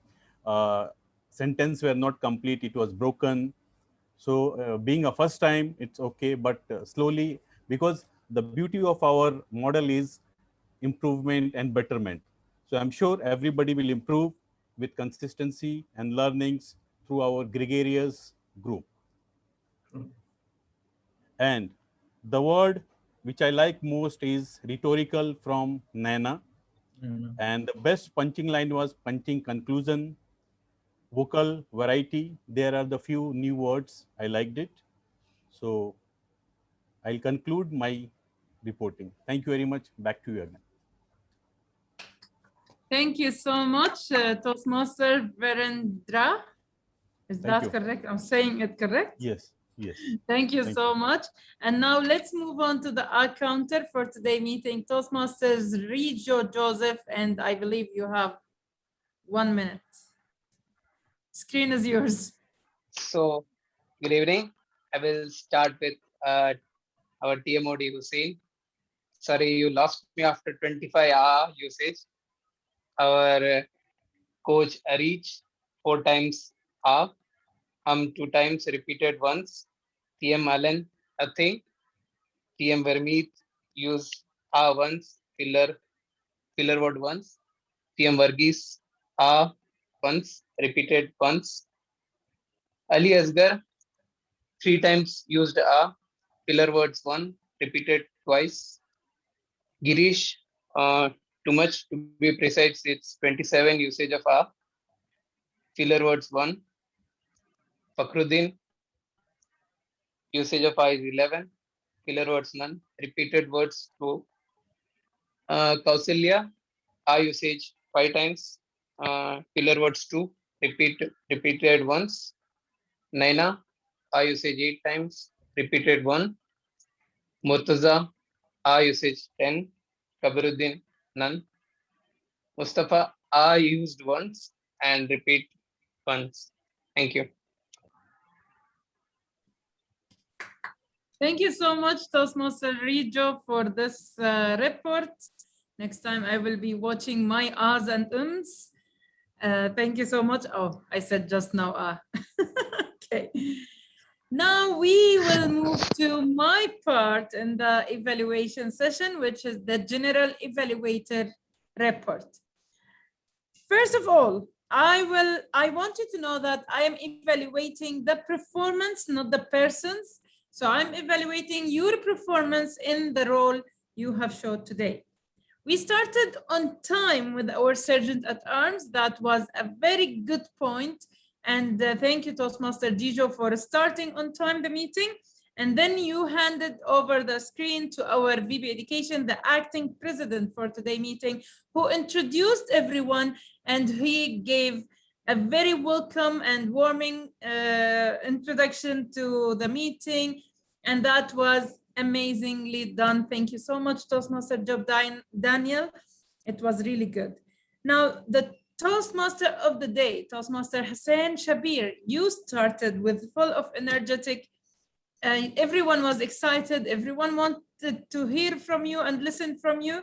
Sentence were not complete, it was broken. So being a first time, it's okay, but slowly, because the beauty of our model is improvement and betterment. So I'm sure everybody will improve with consistency and learnings through our gregarious group. And the word which I like most is rhetorical from Nana. And the best punching line was punching conclusion, vocal variety. There are the few new words. I liked it. So I'll conclude my reporting. Thank you very much. Back to you again. Thank you so much, Toastmaster Virendra. Is that correct? I'm saying it correct? Yes, yes. Thank you so much. And now let's move on to the counter for today's meeting. Toastmasters Rijo Joseph, and I believe you have 1 minute. Screen is yours. So, good evening. I will start with our TM Hussain. Sorry, you lost me after 25 hour usage. Our coach Arich 4 times R. 2 times repeated once. TM Allen, nothing. TM Vermeet use R once, filler word once. TM Varghese R once, repeated once. Ali Asgar 3 times used R, filler words 1, repeated twice. Girish, too much to be precise, it's 27 usage of R, filler words 1. Fakhruddin, usage of R is 11, filler words none, repeated words 2. Kausalya, R usage 5 times, filler words 2, repeated once. Naina, R usage 8 times, repeated 1. Murtaza, R usage 10, Kabiruddin, none. Mustafa, R used once and repeat once. Thank you. Thank you so much, Toastmaster Rijo, for this report. Next time I will be watching my ahs and ums. Thank you so much. Oh, I said just now okay. Now we will move to my part in the evaluation session, which is the general evaluator report. First of all, I want you to know that I am evaluating the performance, not the persons. So I'm evaluating your performance in the role you have showed today. We started on time with our Sergeant at Arms. That was a very good point. And thank you, Toastmaster Dijo, for starting on time the meeting. And then you handed over the screen to our VP Education, the acting president for today's meeting, who introduced everyone, and he gave a very welcome and warming introduction to the meeting. And that was amazingly done. Thank you so much, Toastmaster Job Daniel. It was really good. Now, the Toastmaster of the day, Toastmaster Hussain Shabir, you started with full of energetic. Everyone was excited. Everyone wanted to hear from you and listen from you.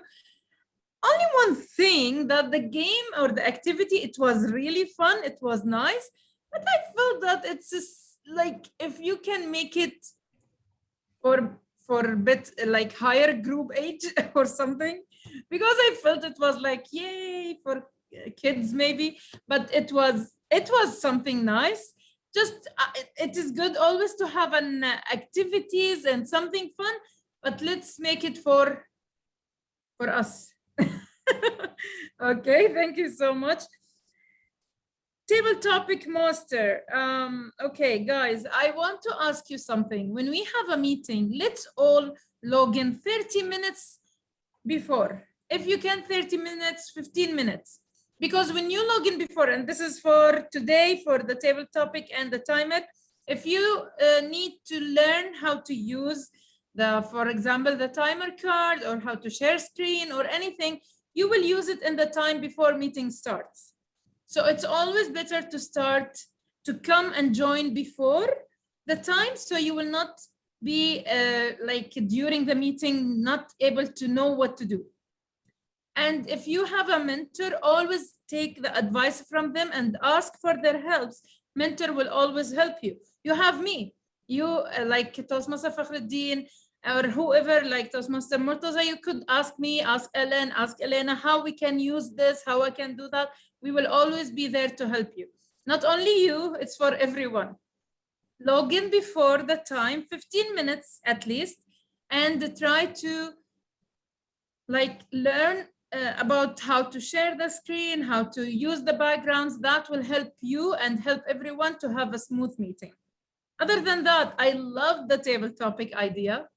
Only one thing, that the game or the activity, it was really fun. It was nice, but I felt that it's just like if you can make it for a bit like higher group age or something, because I felt it was like yay for kids maybe, but it was something nice. Just it is good always to have an activities and something fun, but let's make it for us. Okay, thank you so much. Table topic master. Okay, guys, I want to ask you something. When we have a meeting, let's all log in 30 minutes before. If you can, 30 minutes, 15 minutes. Because when you log in before, and this is for today, for the table topic and the timer, if you need to learn how to use for example, the timer card or how to share screen or anything, you will use it in the time before meeting starts. So it's always better to come and join before the time, so you will not be like during the meeting, not able to know what to do. And if you have a mentor, always take the advice from them and ask for their helps. Mentor will always help you. You have me. You like Toastmaster Fakhruddin or whoever, like Toastmaster Murtaza, you could ask me, ask Ellen, ask Elena how we can use this, how I can do that. We will always be there to help you. Not only you, it's for everyone. Log in before the time, 15 minutes at least, and try to like learn about how to share the screen, how to use the backgrounds. That will help you and help everyone to have a smooth meeting. Other than that, I love the table topic idea.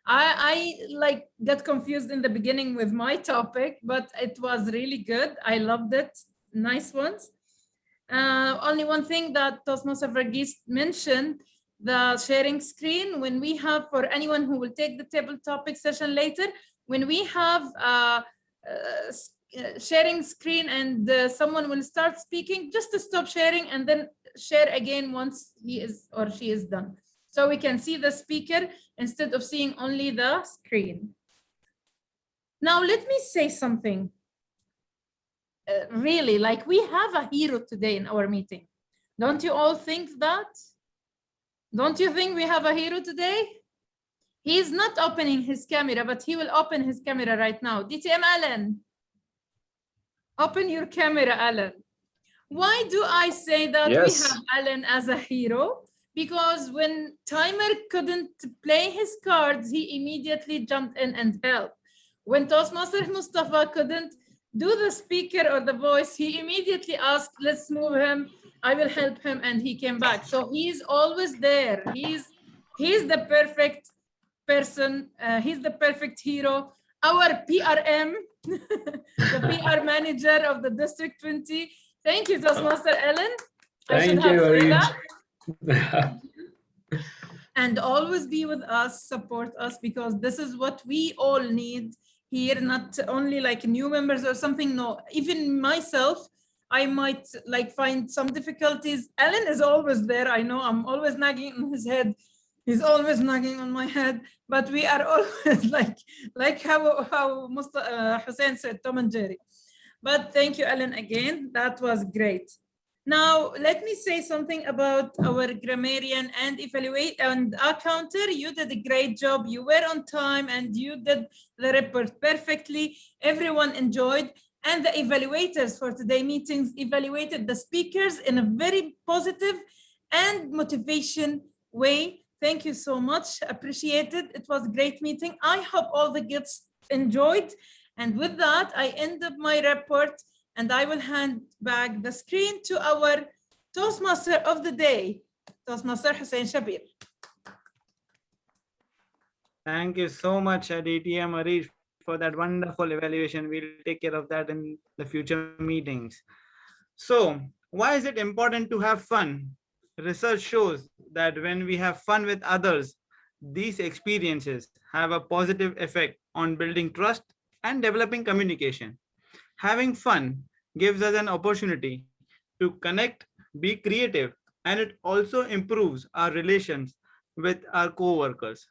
I like got confused in the beginning with my topic, but it was really good. I loved it. Nice ones. Only one thing that Toastmaster Verghese mentioned, the sharing screen. When we have, for anyone who will take the table topic session later, when we have sharing screen and someone will start speaking, just to stop sharing and then share again once he is or she is done. So we can see the speaker instead of seeing only the screen. Now, let me say something. Really, like we have a hero today in our meeting. Don't you all think that? Don't you think we have a hero today? He is not opening his camera, but he will open his camera right now. DTM Allen, open your camera, Allen. Why do I say that we have Allen as a hero? Because when Timer couldn't play his cards, he immediately jumped in and helped. When Toastmaster Mustafa couldn't do the speaker or the voice, he immediately asked, let's move him, I will help him, and he came back. So he's always there. He's the perfect person. He's the perfect hero. Our PRM, the PR manager of the District 20. Thank you, Toastmaster Ellen. I should have said that. And always be with us, support us, because this is what we all need here, not only like new members or something. No, even myself, I might like find some difficulties. Ellen is always there. I know I'm always nagging on his head. He's always nagging on my head, but we are always like how Hussein said, Tom and Jerry. But thank you, Ellen, again. That was great. Now, let me say something about our grammarian and evaluate and accounter. You did a great job. You were on time and you did the report perfectly. Everyone enjoyed. And the evaluators for today's meetings evaluated the speakers in a very positive and motivation way. Thank you so much. Appreciate it. It was a great meeting. I hope all the guests enjoyed. And with that, I end up my report. And I will hand back the screen to our Toastmaster of the day, Toastmaster Hussain Shabir. Thank you so much, DTM Arish, for that wonderful evaluation. We'll take care of that in the future meetings. So, why is it important to have fun? Research shows that when we have fun with others, these experiences have a positive effect on building trust and developing communication. Having fun gives us an opportunity to connect, be creative, and it also improves our relations with our co-workers.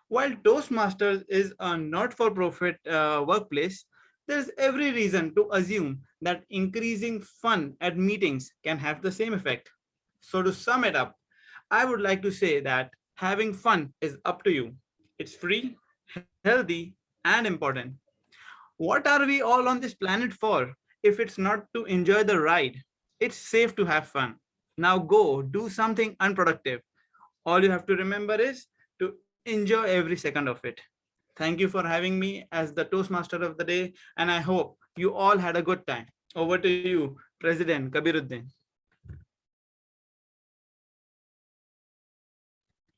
While Toastmasters is a not-for-profit workplace, there's every reason to assume that increasing fun at meetings can have the same effect. So to sum it up, I would like to say that having fun is up to you. It's free, healthy, and important. What are we all on this planet for if it's not to enjoy the ride? It's safe to have fun. Now go do something unproductive. All you have to remember is to enjoy every second of it. Thank you for having me as the Toastmaster of the day, and I hope you all had a good time. Over to you, President Kabiruddin.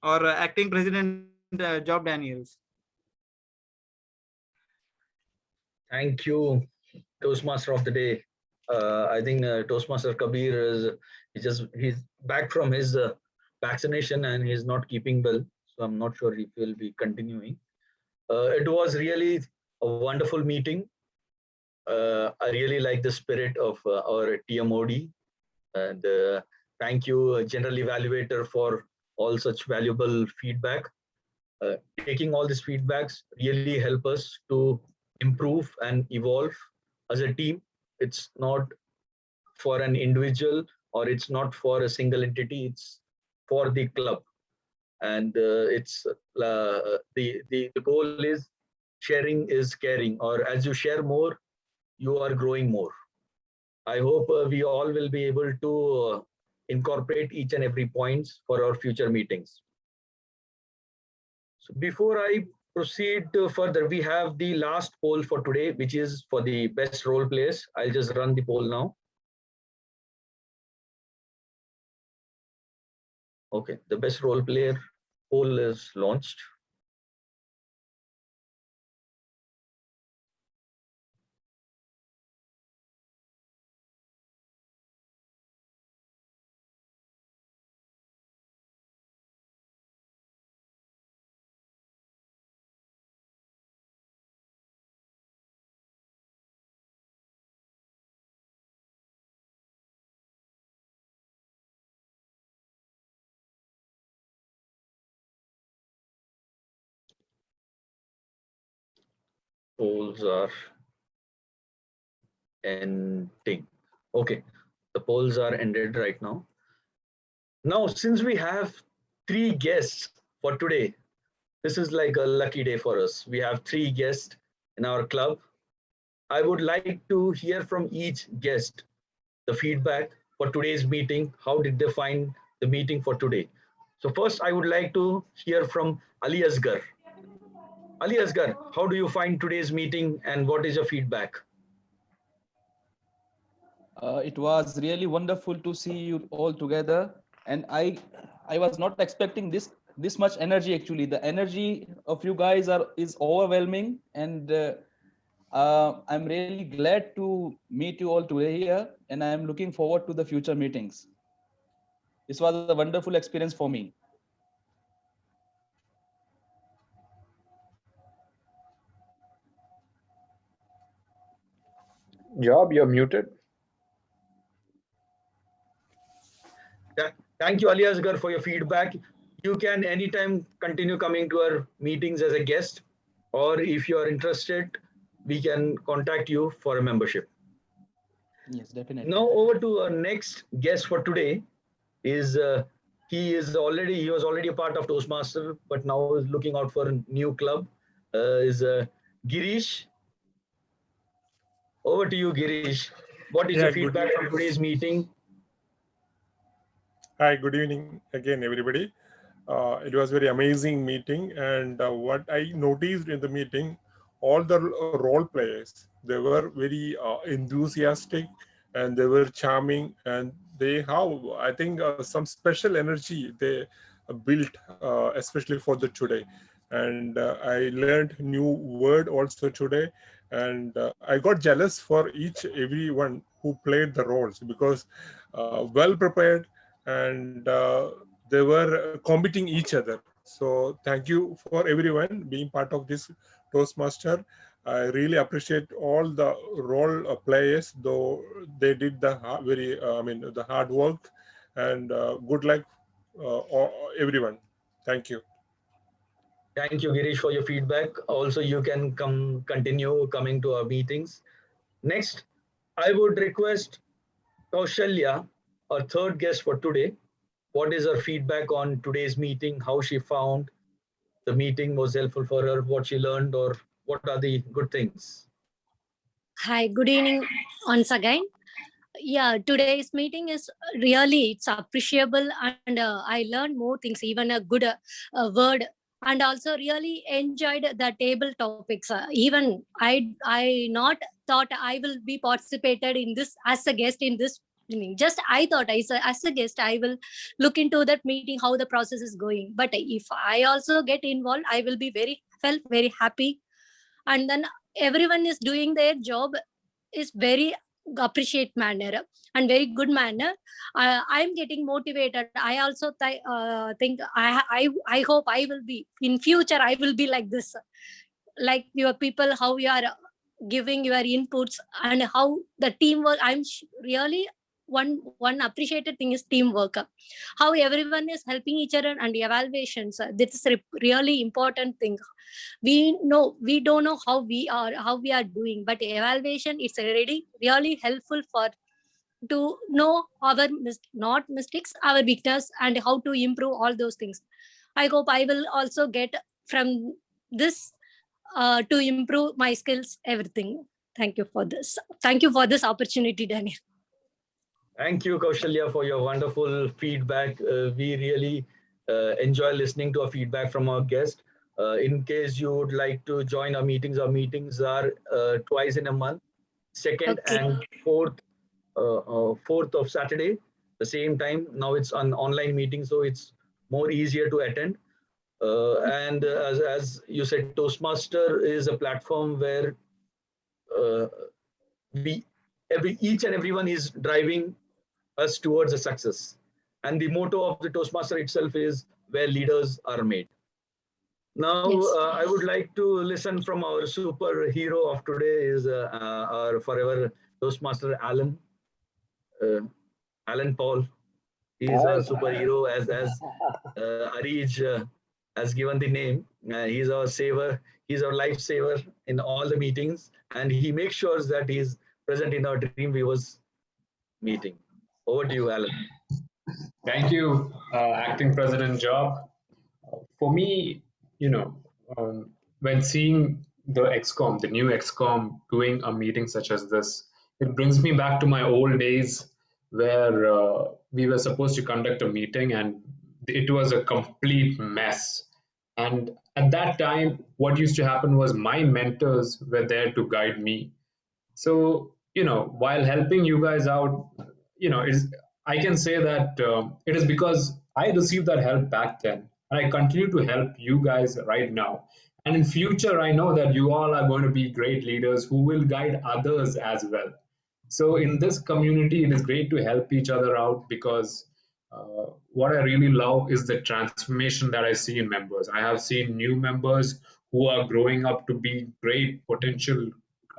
Or Acting President Job Daniels. Thank you, Toastmaster of the day, I think Toastmaster Kabir he's back from his vaccination and he's not keeping well. So I'm not sure if he'll be continuing. It was really a wonderful meeting. I really like the spirit of our TMOD. And thank you, General Evaluator, for all such valuable feedback. Taking all these feedbacks really help us to improve and evolve as a team. It's not for an individual or it's not for a single entity, it's for the club. And it's the goal is sharing is caring, or as you share more, you are growing more. I hope we all will be able to incorporate each and every points for our future meetings. So before I proceed further, we have the last poll for today, which is for the best role players. I'll just run the poll now. Okay, the best role player poll is launched. Polls are ending. Okay, the polls are ended right now. Now, since we have 3 guests for today, this is like a lucky day for us. We have 3 guests in our club. I would like to hear from each guest the feedback for today's meeting. How did they find the meeting for today? So first, I would like to hear from Ali Asgar. Ali Asgar, how do you find today's meeting and what is your feedback? It was really wonderful to see you all together, and I was not expecting this much energy. Actually, the energy of you guys is overwhelming, and I'm really glad to meet you all today here, and I'm looking forward to the future meetings. This was a wonderful experience for me. Job, you're muted. Thank you, Ali Asgar, for your feedback. You can anytime continue coming to our meetings as a guest, or if you are interested, we can contact you for a membership. Yes, definitely. Now over to our next guest for today is he was already a part of Toastmaster, but now is looking out for a new club. Is Girish. Over to you, Girish. What is your feedback from today's meeting? Hi, good evening again, everybody. It was very amazing meeting, and what I noticed in the meeting, all the role players, they were very enthusiastic, and they were charming, and they have, I think, some special energy they built, especially for the today. And I learned new word also today, and I got jealous for everyone who played the roles, because well prepared, and they were competing each other. So thank you for everyone being part of this Toastmaster. I really appreciate all the role players, though they did the the hard work, and good luck everyone. Thank you. Thank you, Girish, for your feedback. Also, you can continue coming to our meetings. Next, I would request Kaushalya, our third guest for today. What is her feedback on today's meeting? How she found the meeting was helpful for her, what she learned, or what are the good things? Hi, good evening once again. Yeah, today's meeting is really, it's appreciable, and I learned more things, even a good word, and also really enjoyed the table topics. Even I not thought I will be participated in this as a guest in this meeting. Just I thought as a guest I will look into that meeting how the process is going. But if I also get involved, I will be felt very happy, and then everyone is doing their job is very appreciate manner and very good manner. I'm getting motivated. I also think I hope I will be in future. I will be like this, like your people, how you are giving your inputs and how the teamwork. Really one appreciated thing is teamwork. How everyone is helping each other and evaluations. This is really important thing. We don't know how we are doing, but evaluation is already really helpful for to know our not mistakes, our weakness, and how to improve all those things. I hope I will also get from this to improve my skills, everything. Thank you for this. Thank you for this opportunity, Daniel. Thank you, Kaushalya, for your wonderful feedback. We really enjoy listening to our feedback from our guest. In case you would like to join our meetings are twice in a month, second and fourth of Saturday, the same time. Now it's an online meeting, so it's more easier to attend. And as you said, Toastmaster is a platform where uh, each and everyone is driving us towards a success. And the motto of the Toastmaster itself is where leaders are made. Now, I would like to listen from our superhero of today is our forever Toastmaster Alan. Alan Paul. He's a superhero as Arij has given the name. He's our saver. He's our lifesaver in all the meetings, and he makes sure that he's present in our Dream Viewers meeting. Over to you, Alan. Thank you, Acting President Job. For me, when seeing the XCOM, the new XCOM, doing a meeting such as this, it brings me back to my old days where we were supposed to conduct a meeting and it was a complete mess. And at that time, what used to happen was my mentors were there to guide me. So, while helping you guys out, I can say that it is because I received that help back then, and I continue to help you guys right now. And in future, I know that you all are going to be great leaders who will guide others as well. So in this community, it is great to help each other out because what I really love is the transformation that I see in members. I have seen new members who are growing up to be great potential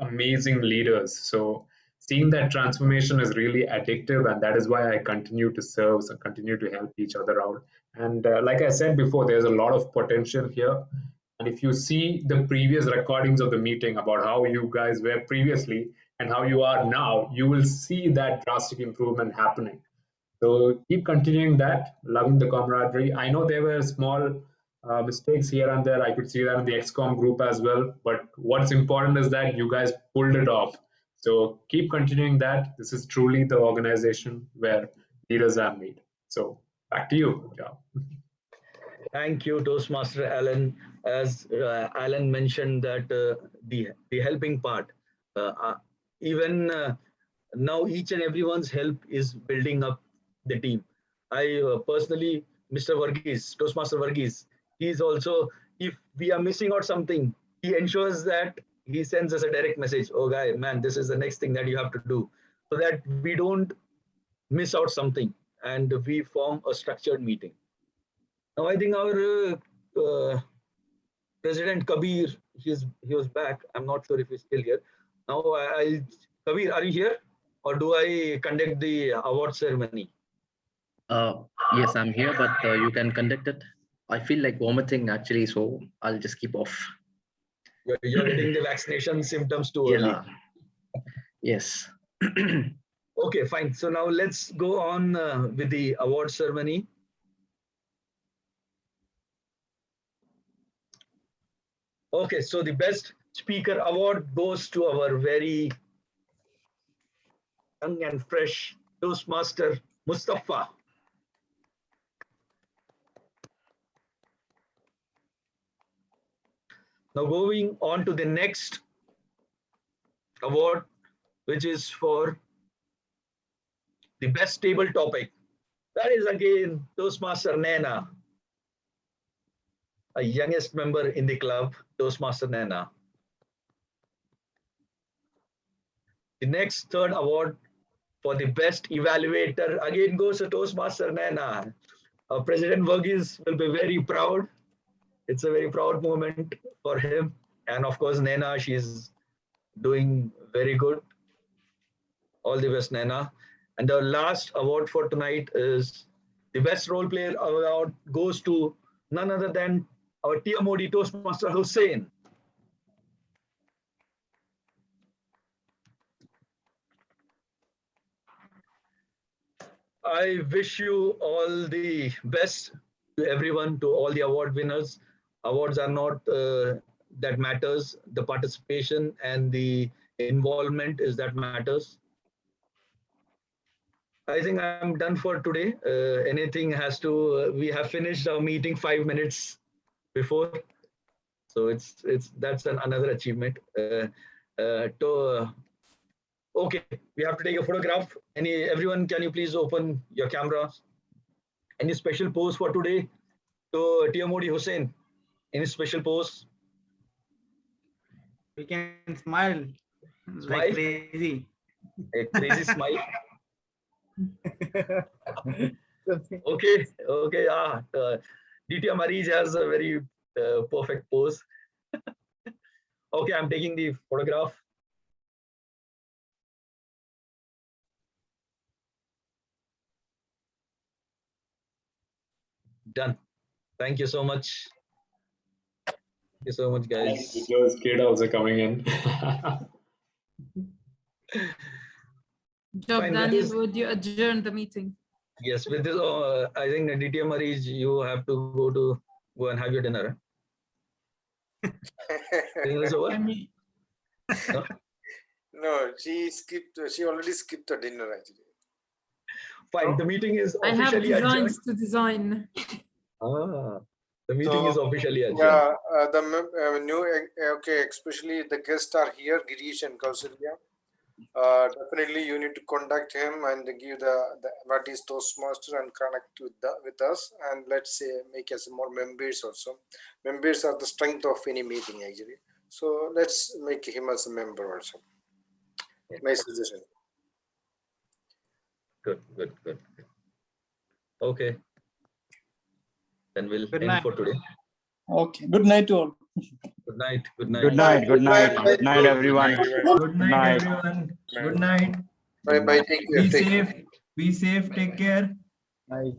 amazing leaders. So seeing that transformation is really addictive, and that is why I continue to serve and continue to help each other out. And like I said before, there's a lot of potential here. And if you see the previous recordings of the meeting about how you guys were previously and how you are now, you will see that drastic improvement happening. So keep continuing that, loving the camaraderie. I know there were small mistakes here and there. I could see that in the XCOM group as well. But what's important is that you guys pulled it off. So keep continuing that. This is truly the organization where leaders are made. So back to you, Job. Thank you, Toastmaster Alan. As Alan mentioned that the helping part, even now each and everyone's help is building up the team. I personally, Mr. Varghese, Toastmaster Varghese, he's also, if we are missing out something, he ensures that he sends us a direct message. Oh, guy, man, this is the next thing that you have to do, so that we don't miss out something and we form a structured meeting. Now, I think our President Kabir, he was back. I'm not sure if he's still here. Now, Kabir, are you here? Or do I conduct the award ceremony? Yes, I'm here, but you can conduct it. I feel like vomiting actually, so I'll just keep off. You're getting the vaccination symptoms too early. Yes. Okay, fine. So now let's go on with the award ceremony. Okay, so the best speaker award goes to our very young and fresh Toastmaster Mustafa. Now going on to the next award, which is for the best table topic. That is again Toastmaster Nana, a youngest member in the club, Toastmaster Nana. The next third award for the best evaluator again goes to Toastmaster Naina. President Verghese will be very proud. It's a very proud moment for him. And of course, Naina, she's doing very good. All the best, Naina. And the last award for tonight is the best role player award goes to none other than our TM Toastmaster Hussain. I wish you all the best to everyone, to all the award winners. Awards are not that matters. The participation and the involvement is that matters. I think I'm done for today. Anything has to, we have finished our meeting 5 minutes before. So that's another achievement. Okay, we have to take a photograph. Everyone, can you please open your cameras? Any special pose for today? So TM Hussain, any special pose? We can smile, like crazy. A crazy smile. Okay. DTM Mariz has a very perfect pose. Okay, I'm taking the photograph. Done. Thank you so much. Thank you so much, guys. Those kids also coming in. Job, Fine, Daniel. this- Would you adjourn the meeting? Yes, with this, I think DTM Mariz, you have to go and have your dinner. Dinner is over? No? No, she already skipped the dinner actually. Fine, the meeting is I have officially adjourned. designs to design. The meeting is officially adjourned. Yeah, okay, especially the guests are here, Girish and Kausalya. Definitely you need to contact him and give the what is Toastmaster and connect with us, and let's say make us more members also. Members are the strength of any meeting actually. So let's make him as a member also. My suggestion. Good. Okay. Then we'll Good end night. for today. Okay. Good night to all. Good night. Good night. Good night, everyone. Good night, everyone. Good night. Bye. Take care. Be safe. Take care. Bye.